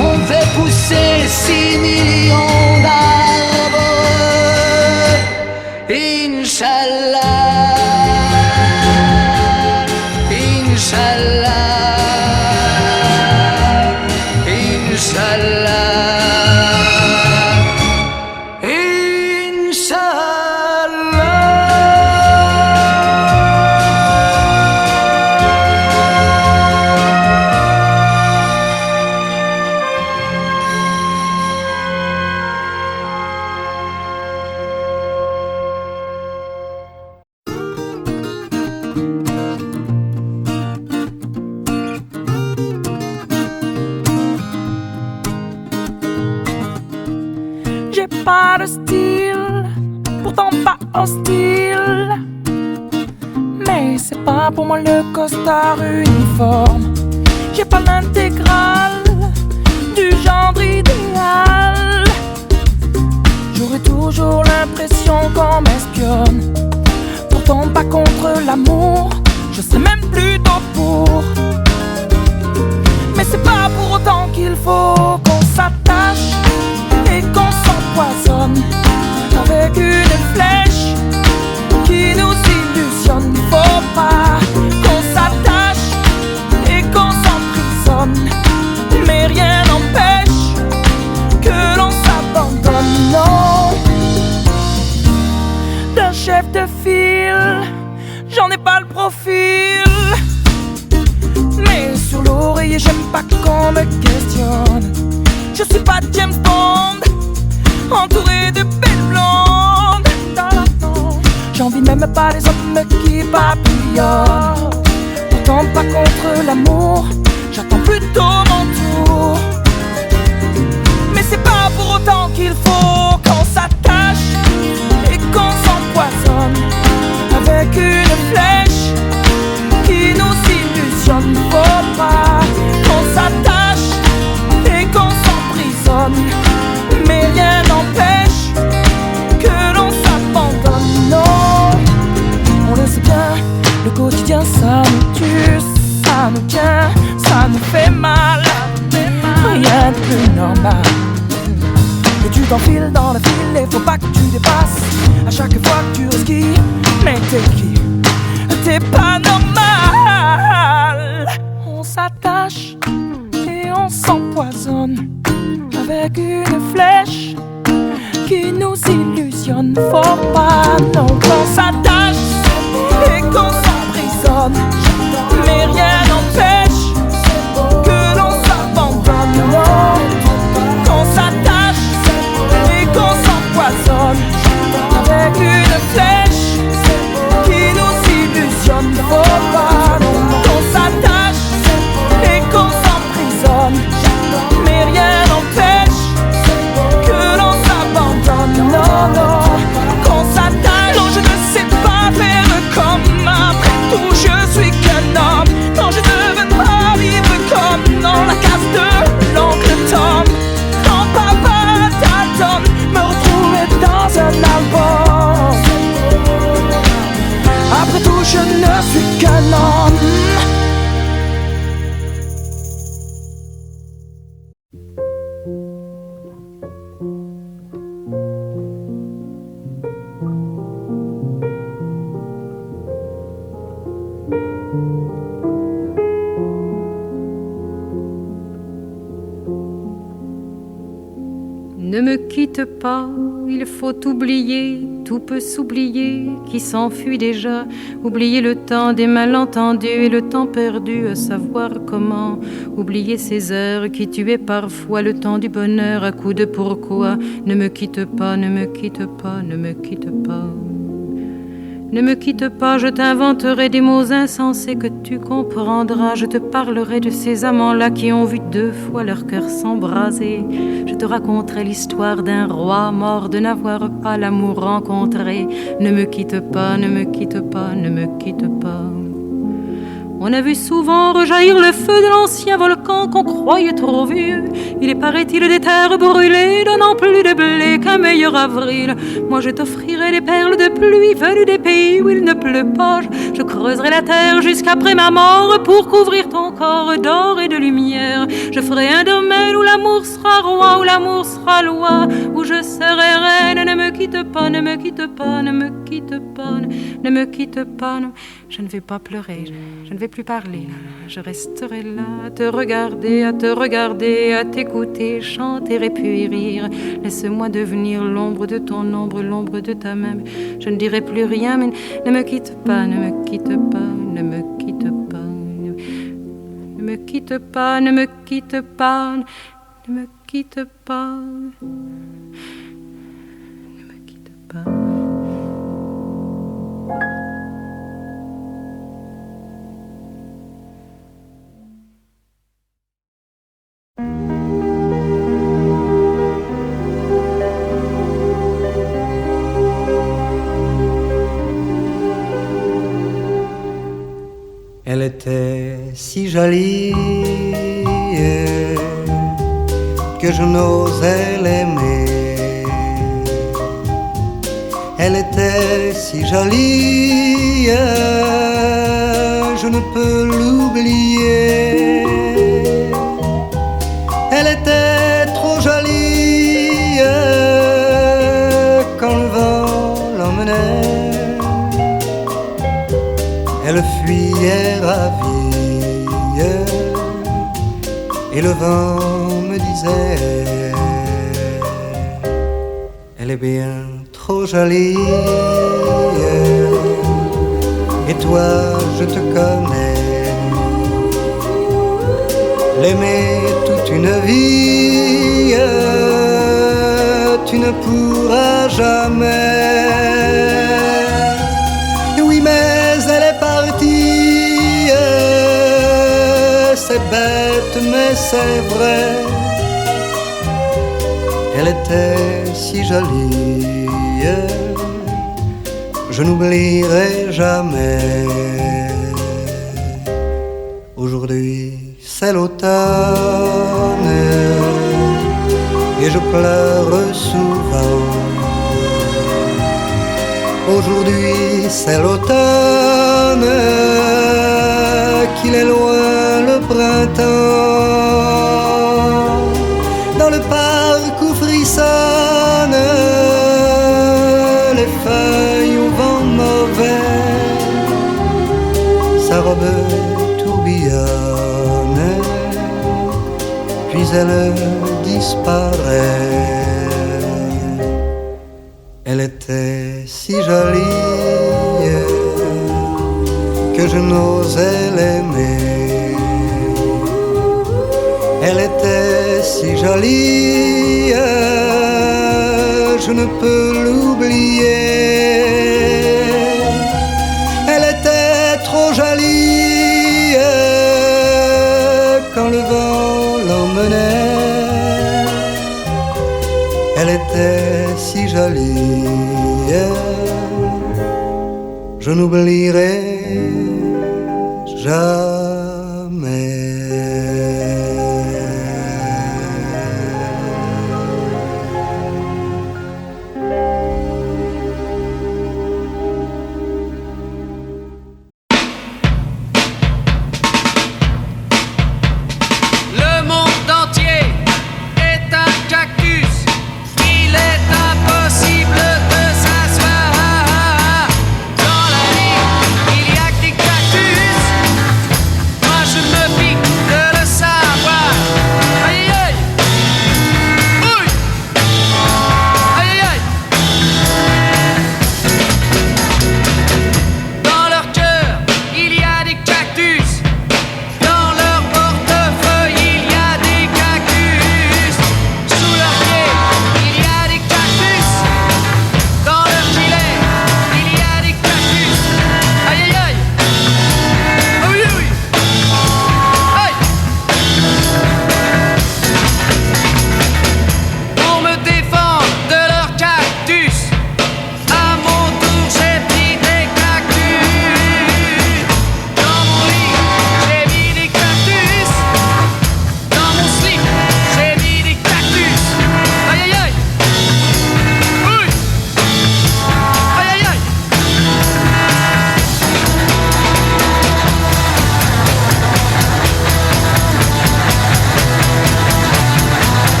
ont fait pousser 6 millions d'arbres. Inch'Allah, Inch'Allah, Inch'Allah. Pas de style, pourtant pas hostile. Mais c'est pas pour moi le costard uniforme. J'ai pas l'intégrale du genre idéal. J'aurais toujours l'impression qu'on m'espionne. Pourtant pas contre l'amour, je serais même plutôt pour. Mais c'est pas pour autant qu'il faut qu'on s'attache et qu'on s'empoisonne avec une flèche qui nous illusionne. Faut pas qu'on s'attache et qu'on s'emprisonne, mais rien n'empêche que l'on s'abandonne. Non, d'un chef de file, j'en ai pas le profil. Mais sur l'oreiller, j'aime pas qu'on me questionne. Je suis pas James Bond, entouré de belles blondes. J'envie même pas les hommes qui papillonnent. Pourtant pas contre l'amour, j'attends plutôt mon tour. Mais c'est pas pour autant qu'il faut qu'on s'attache et qu'on s'empoisonne avec une flèche qui nous illusionne. Faut pas qu'on s'attache et qu'on s'emprisonne, mais rien n'empêche que l'on s'abandonne. Non, on le sait bien, le quotidien ça nous tue, ça nous tient, ça nous fait mal. Rien de plus normal. Et tu t'enfiles dans le fil et faut pas que tu dépasses à chaque fois que tu risques. Mais t'es qui? T'es pas normal. On s'attache et on s'empoisonne avec une flèche qui nous illusionne. Faut pas non qu'on s'attache et qu'on s'emprisonne, mais rien n'empêche que l'on s'abandonne. Non, qu'on s'attache et qu'on s'empoisonne avec une flèche qui nous illusionne. Faut pas non qu'on s'attache et qu'on s'emprisonne, mais rien n'empêche que l'on s'abandonne. Non, non, qu'on s'attache. Non, je ne sais pas faire je ne suis qu'un homme. Ne me quitte pas, il faut oublier, tout peut s'oublier, qui s'enfuit déjà. Oublier le temps des malentendus et le temps perdu à savoir comment. Oublier ces heures qui tuaient parfois le temps du bonheur à coups de pourquoi. Ne me quitte pas, ne me quitte pas, ne me quitte pas. Ne me quitte pas, je t'inventerai des mots insensés que tu comprendras. Je te parlerai de ces amants-là qui ont vu 2 fois leur cœur s'embraser. Je te raconterai l'histoire d'un roi mort de n'avoir pas l'amour rencontré. Ne me quitte pas, ne me quitte pas, ne me quitte pas. On a vu souvent rejaillir le feu de l'ancien volcan qu'on croyait trop vieux. Il est, paraît-il, des terres brûlées, donnant plus de blé qu'un meilleur avril. Moi je t'offrirai des perles de pluie venues des pays où il ne pleut pas. Je creuserai la terre jusqu'après ma mort pour couvrir ton corps d'or et de lumière. Je ferai un domaine où l'amour sera roi, où l'amour sera loi, où je serai reine. Ne me quitte pas, ne me quitte pas, ne me quitte pas, ne me quitte pas. Non. Je ne vais pas pleurer, je ne vais plus parler, je resterai là à te regarder, à t'écouter, chanter et puis rire. Laisse-moi devenir l'ombre de ton ombre, l'ombre de ta main. Je ne dirai plus rien, mais ne me quitte pas, ne me quitte pas, ne me quitte pas. Ne me quitte pas, ne me quitte pas, ne me quitte pas. Ne me quitte pas. Elle était si jolie que je n'osais l'aimer. Elle était si jolie, je ne peux l'oublier. Elle était trop jolie quand le vent l'emmenait. Elle fuyait ravie et le vent me disait: elle est bien trop jolie. Et toi, je te connais, l'aimer toute une vie, tu ne pourras jamais. Oui, mais elle est partie, c'est bête, mais c'est vrai. Elle était si jolie, je n'oublierai jamais. Aujourd'hui, c'est l'automne et je pleure souvent. Aujourd'hui, c'est l'automne, qu'il est loin le printemps. Dans le parc où frissonnent les feuilles au vent mauvais, sa robe tourbillonne, puis elle disparaît. Elle était si jolie que je n'osais l'aimer. Elle était si jolie, je ne peux l'oublier. Elle était trop jolie quand le vent l'emmenait. Elle était si jolie, je n'oublierai jamais.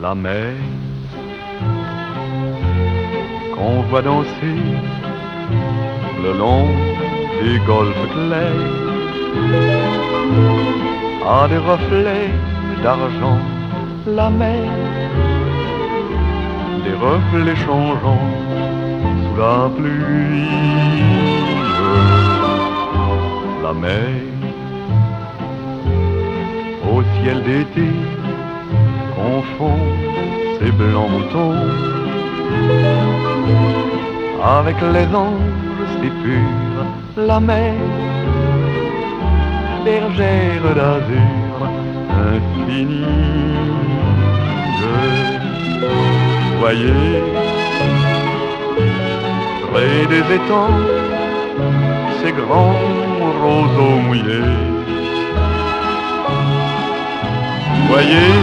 la mer qu'on voit danser le long des golfes clairs a des reflets d'argent, la mer, des reflets changeants sous la pluie. La mer au ciel d'été confond ses blancs moutons avec les anges si purs. La mer, bergère d'azur infinie. Voyez, près des étangs, ces grands roseaux mouillés. Voyez,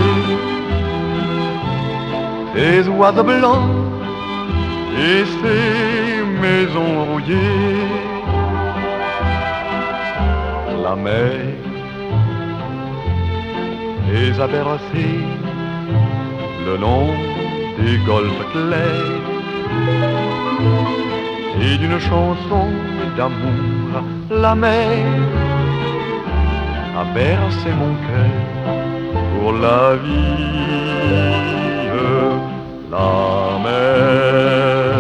ces oiseaux blancs et ces maisons rouillées. La mer les a bercés le long des golfes clairs et d'une chanson d'amour. La mer a bercé mon cœur pour la vie. La mer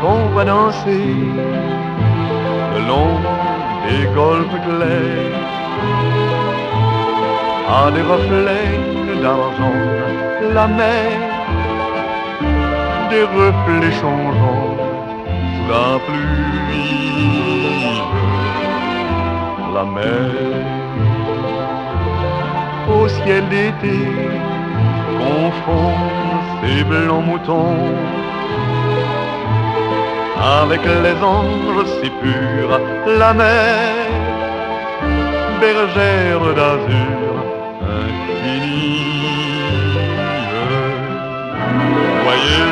qu'on voit danser le long des golfes clairs a des reflets d'argent. La mer, des reflets changeants sous la pluie. La mer au ciel d'été confond ses blancs moutons avec les anges si purs. La mer, bergère d'azur infinie. Voyez,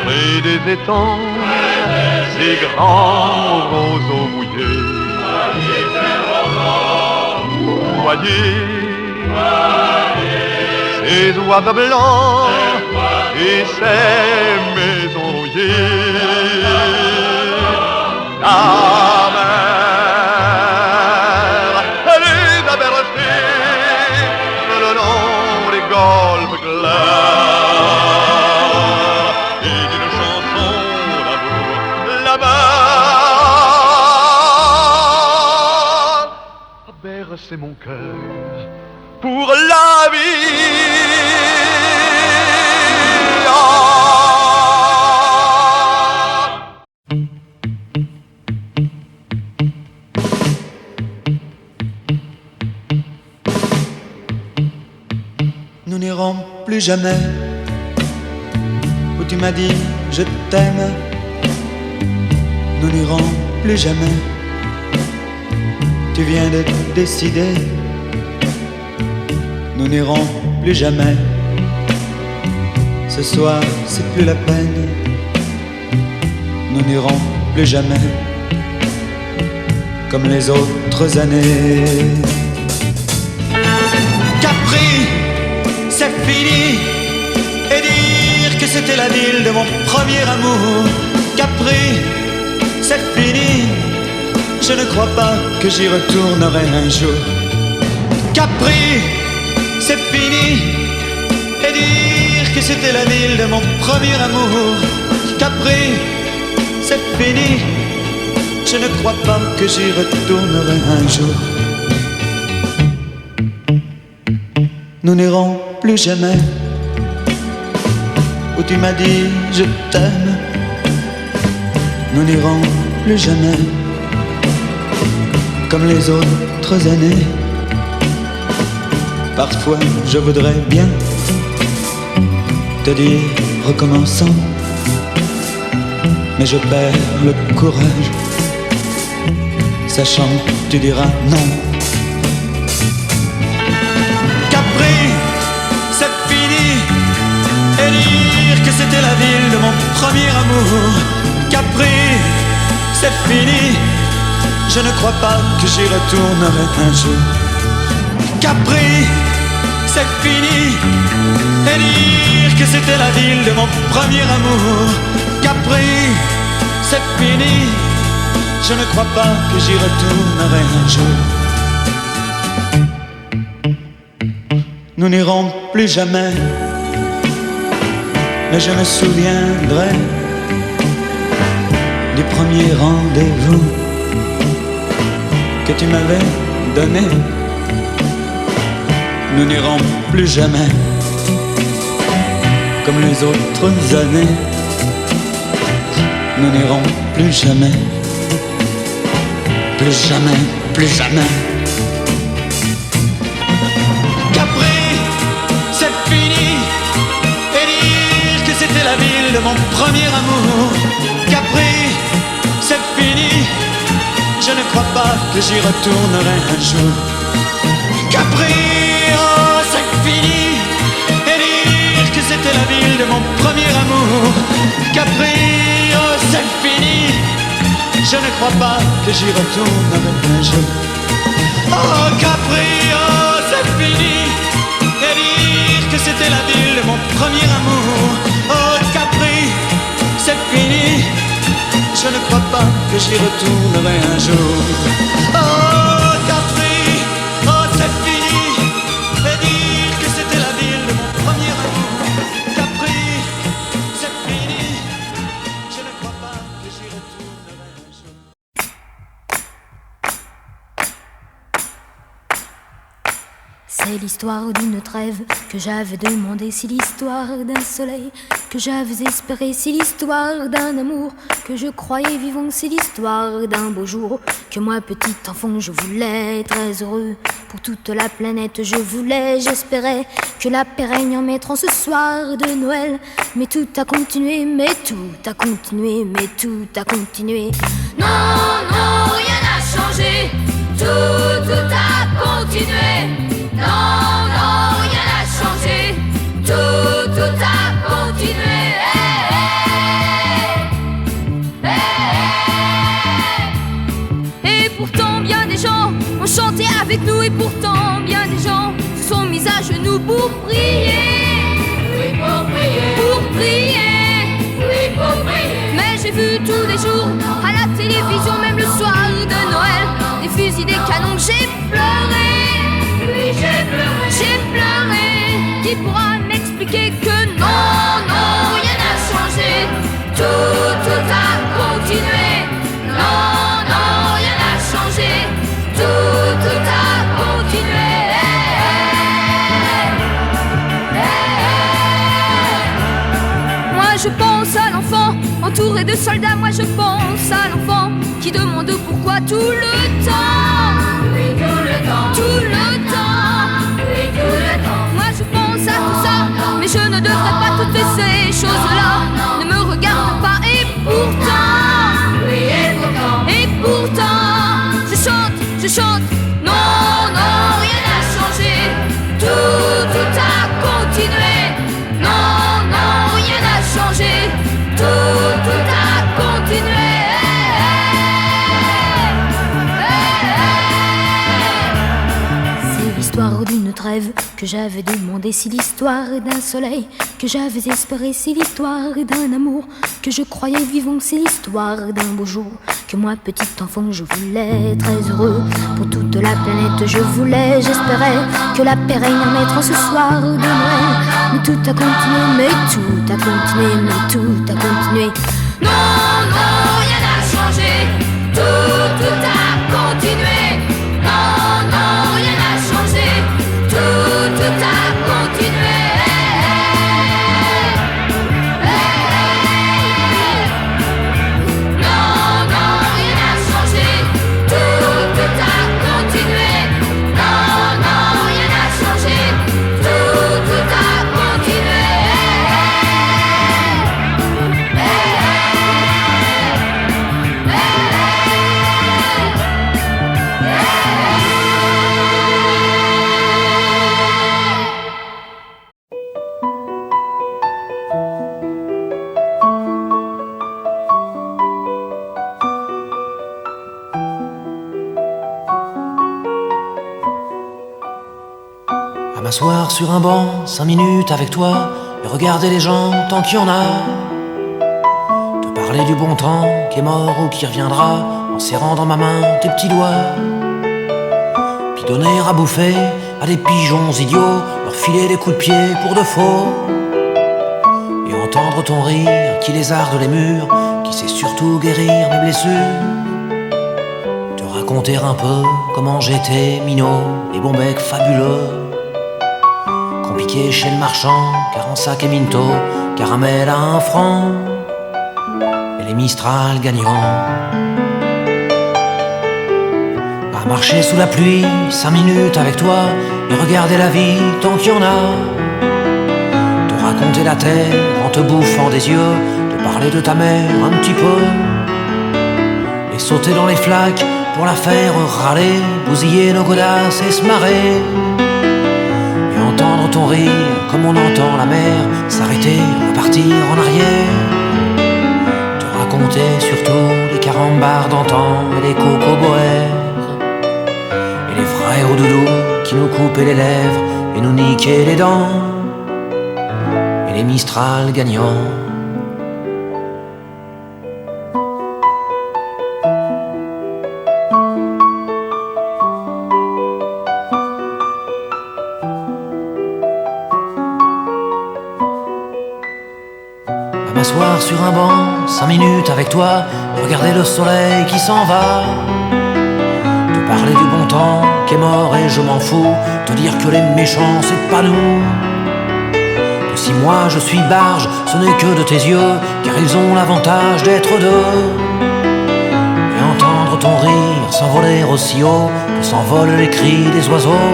près des étangs, ces grands roseaux mouillés. Voyez, ces oiseaux blancs et ces maisons rouillées. La mer, elle les a bercés le long des golfes clairs et d'une chanson d'amour. La mer a bercé mon cœur pour la vie. Nous n'irons plus jamais où tu m'as dit je t'aime. Nous n'irons plus jamais. Tu viens de décider. Nous n'irons plus jamais. Ce soir c'est plus la peine. Nous n'irons plus jamais comme les autres années. Capri, c'est fini. Et dire que c'était la ville de mon premier amour. Capri, c'est fini. Je ne crois pas que j'y retournerai un jour. Capri, c'est fini. Et dire que c'était la ville de mon premier amour. Capri, c'est fini. Je ne crois pas que j'y retournerai un jour. Nous n'irons plus jamais où tu m'as dit je t'aime. Nous n'irons plus jamais comme les autres années. Parfois je voudrais bien te dire recommençons, mais je perds le courage, sachant que tu diras non. Capri, c'est fini. Et dire que c'était la ville de mon premier amour. Capri, c'est fini. Je ne crois pas que j'y retournerai un jour. Capri, c'est fini. Et dire que c'était la ville de mon premier amour. Capri, c'est fini. Je ne crois pas que j'y retournerai un jour. Nous n'irons plus jamais, mais je me souviendrai du premier rendez-vous que tu m'avais donné. Nous n'irons plus jamais comme les autres années. Nous n'irons plus jamais, plus jamais, plus jamais. Capri, c'est fini. Et dire que c'était la ville de mon premier amour. Capri, c'est fini. Je ne crois pas que j'y retournerai un jour. Capri, oh, c'est fini. Et dire que c'était la ville de mon premier amour. Capri, oh, c'est fini. Je ne crois pas que j'y retournerai un jour. Oh, Capri, oh, c'est fini. Et dire que c'était la ville de mon premier amour. Oh, Capri, c'est fini. Je ne crois pas que j'y retournerai un jour. Oh, Capri, oh, c'est fini. Et dire que c'était la ville de mon premier amour. Capri, c'est fini. Je ne crois pas que j'y retournerai un jour. C'est l'histoire d'une trêve que j'avais demandé, c'est l'histoire d'un soleil que j'avais espéré, c'est l'histoire d'un amour que je croyais vivant, c'est l'histoire d'un beau jour que moi petit enfant je voulais très heureux pour toute la planète, je voulais, j'espérais que la paix règne en mettant ce soir de Noël, mais tout a continué, mais tout a continué, mais tout a continué. Non, non, rien n'a changé, tout a continué. Non, non, rien n'a changé, tout a continué. Et pourtant bien des gens ont chanté avec nous, et pourtant bien des gens se sont mis à genoux pour prier. Oui, pour prier. Pour prier. Oui, pour prier. Mais j'ai vu tous les jours à la télévision, même le soir de Noël, des fusils, des canons, j'ai pleuré. Oui, j'ai pleuré. Qui pourra m'expliquer que non, non, rien n'a changé, tout a continué. Non, non, rien n'a changé, tout a continué. Moi je pense à l'enfant entouré de soldats, moi je pense à l'enfant qui demande pourquoi tout le temps. Oui, tout le temps. Tout le temps. Oui, tout le temps. Moi je pense à tout ça, mais je ne devrais pas toutes ces choses-là. Ne me regarde pas et pourtant. Oui, et pourtant. Je chante. Non, non, rien n'a changé. Tout a continué. Non, non, rien n'a changé. Tout a continué. C'est l'histoire d'une trêve que j'avais demandé, c'est l'histoire d'un soleil que j'avais espéré, c'est l'histoire d'un amour que je croyais vivant, c'est l'histoire d'un beau jour que moi petit enfant je voulais très heureux pour toute la planète, je voulais, j'espérais que la paix règne en mettant ce soir de Noël, mais tout a continué, mais tout a continué, mais tout a continué. Non, non, rien n'a changé, tout a continué. Non, non, rien n'a changé, tout a continué. m'asseoir sur un banc, 5 minutes avec toi, et regarder les gens tant qu'il y en a. Te parler du bon temps qui est mort ou qui reviendra, en serrant dans ma main tes petits doigts. Puis donner à bouffer à des pigeons idiots, leur filer des coups de pied pour de faux. Et entendre ton rire qui lézarde les murs, qui sait surtout guérir mes blessures. Te raconter un peu comment j'étais minot et bon bec fabuleux, qu'on piquait chez le marchand, car en sac et minto, caramel à 1 franc, et les Mistral gagnants. À marcher sous la pluie, 5 minutes avec toi, et regarder la vie tant qu'il y en a. Te raconter la terre en te bouffant des yeux, te parler de ta mère un petit peu, et sauter dans les flaques pour la faire râler, bousiller nos godasses et se marrer. Et entendre ton rire comme on entend la mer s'arrêter, repartir en arrière. Te raconter surtout les carambars d'antan et les cocoboères, et les vrais hauts doudous qui nous coupaient les lèvres et nous niquaient les dents, et les Mistral gagnants. M'asseoir sur un banc, 5 minutes avec toi, regarder le soleil qui s'en va. Te parler du bon temps qui est mort et je m'en fous, te dire que les méchants c'est pas nous. Que si moi je suis barge, ce n'est que de tes yeux, car ils ont l'avantage d'être deux. Et entendre ton rire s'envoler aussi haut que s'envolent les cris des oiseaux.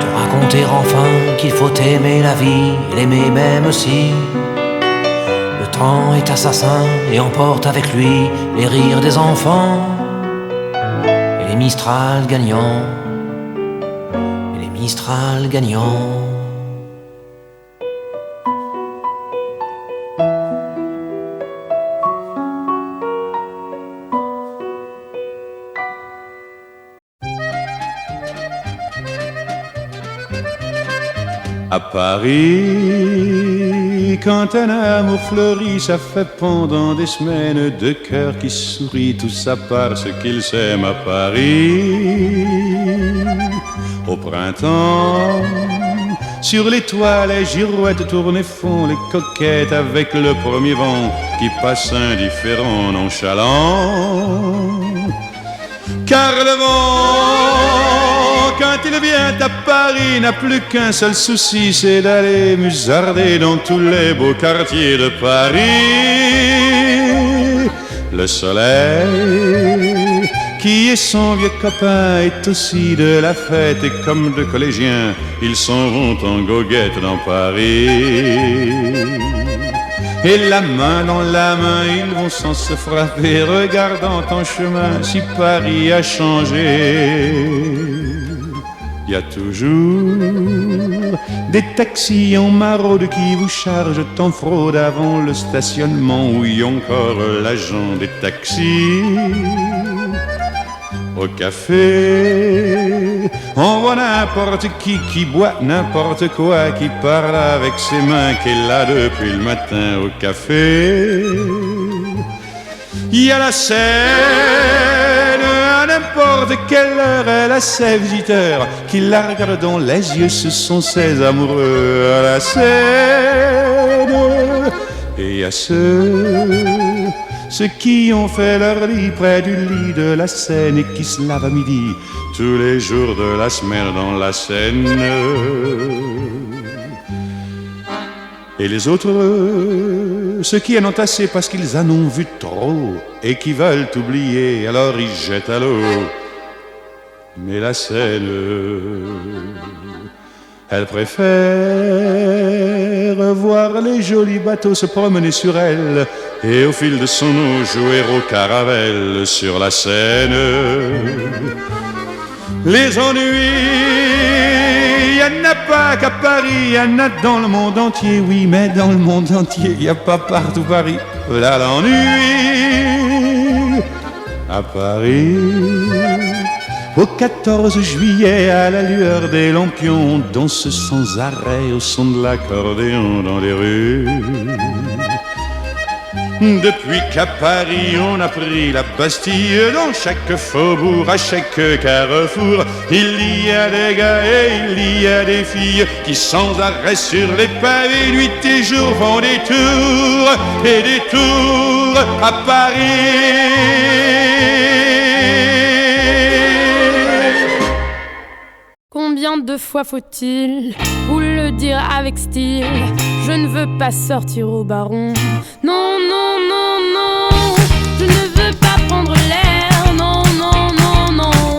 Te raconter enfin qu'il faut aimer la vie et l'aimer même si le temps est assassin et emporte avec lui les rires des enfants, et les Mistral gagnants, et les Mistral gagnants. À Paris, quand un amour fleurit, ça fait pendant des semaines deux cœurs qui sourient, tout ça parce qu'ils s'aiment. À Paris, au printemps, sur les toits, les girouettes tournent et font les coquettes avec le premier vent qui passe indifférent, nonchalant. Car le vent, quand il vient à Paris, n'a plus qu'un seul souci, c'est d'aller musarder dans tous les beaux quartiers de Paris. Le soleil, qui est son vieux copain, est aussi de la fête, et comme deux collégiens, ils s'en vont en goguette dans Paris. Et la main dans la main, ils vont sans se frapper, regardant en chemin si Paris a changé. Il y a toujours des taxis en maraude qui vous chargent en fraude avant le stationnement. Oui, encore l'agent des taxis. Au café, on voit n'importe qui boit n'importe quoi, qui parle avec ses mains, qui est là depuis le matin. Au café, il y a la scène, à n'importe quelle heure, elle a ses visiteurs qui la regardent dans les yeux, ce sont ses amoureux. À la scène, et il y a ceux qui ont fait leur lit près du lit de la Seine et qui se lavent à midi tous les jours de la semaine dans la Seine. Et les autres, ceux qui en ont assez parce qu'ils en ont vu trop et qui veulent oublier, alors ils jettent à l'eau. Mais la Seine, elle préfère voir les jolis bateaux se promener sur elle et au fil de son eau jouer au caravelle sur la Seine. Les ennuis, y en a pas qu'à Paris, y en a dans le monde entier, oui, mais dans le monde entier, y a pas partout Paris. Là l'ennui, à Paris, Au 14 juillet, à la lueur des lampions, on danse sans arrêt au son de l'accordéon dans les rues. Depuis qu'à Paris on a pris la Bastille, dans chaque faubourg, à chaque carrefour, il y a des gars et il y a des filles qui sans arrêt sur les pavés, nuit et jour, font des tours et des tours à Paris. Combien de fois faut-il vous le dire avec style? Je ne veux pas sortir au baron. Non, non, non, non. Je ne veux pas prendre l'air. Non, non, non, non.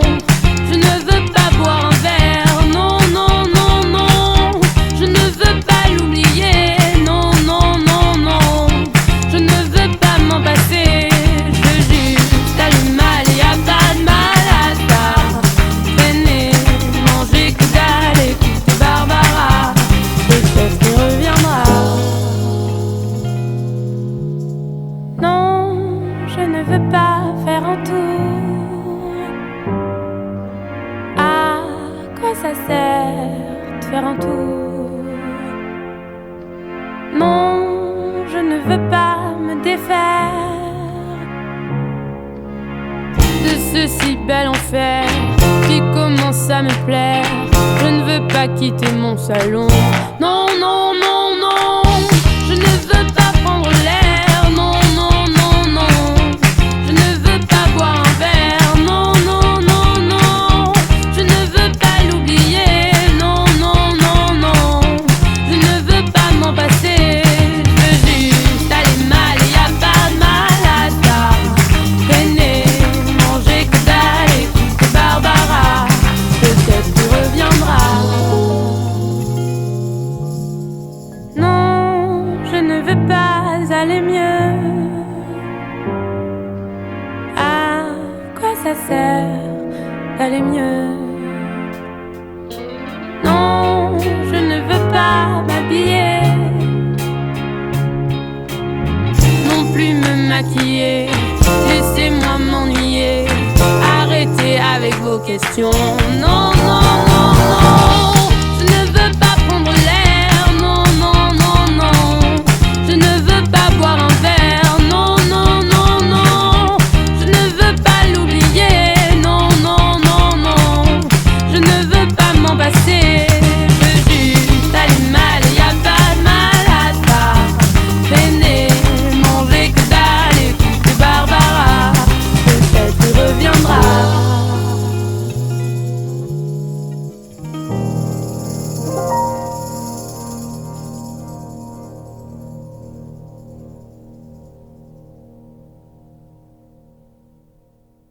Je ne veux pas boire un verre. Non, non, non, non. Je ne veux pas l'oublier. Non, non, non, non. Je ne veux pas m'en passer. Je veux juste aller mal. Y a pas de mal à ça. Traîner, manger que dalle, écouter Barbara. Peut-être qu'il reviendra. Non, je ne veux pas faire un tour. À quoi ça sert de faire un tour? Non, je ne veux pas me défaire de ce si bel enfer qui commence à me plaire. Je ne veux pas quitter mon salon. Non, non, non, non. Je ne veux pas prendre l'air. Non, non, non, non. Je ne veux pas boire un verre. Non, non, non, non. Je ne veux pas l'oublier. Non, non, non, non. Je ne veux pas m'en passer. Je veux juste aller mal. Y a pas de mal à ça. Traîner, manger que dalle, écouter Barbara. Peut-être qu'il reviendra. Non, je ne veux pas aller mieux. À quoi ça sert d'aller mieux? Non, je ne veux pas m'habiller, non plus me maquiller. Laissez-moi m'ennuyer. Arrêtez avec vos questions. Non, non, non.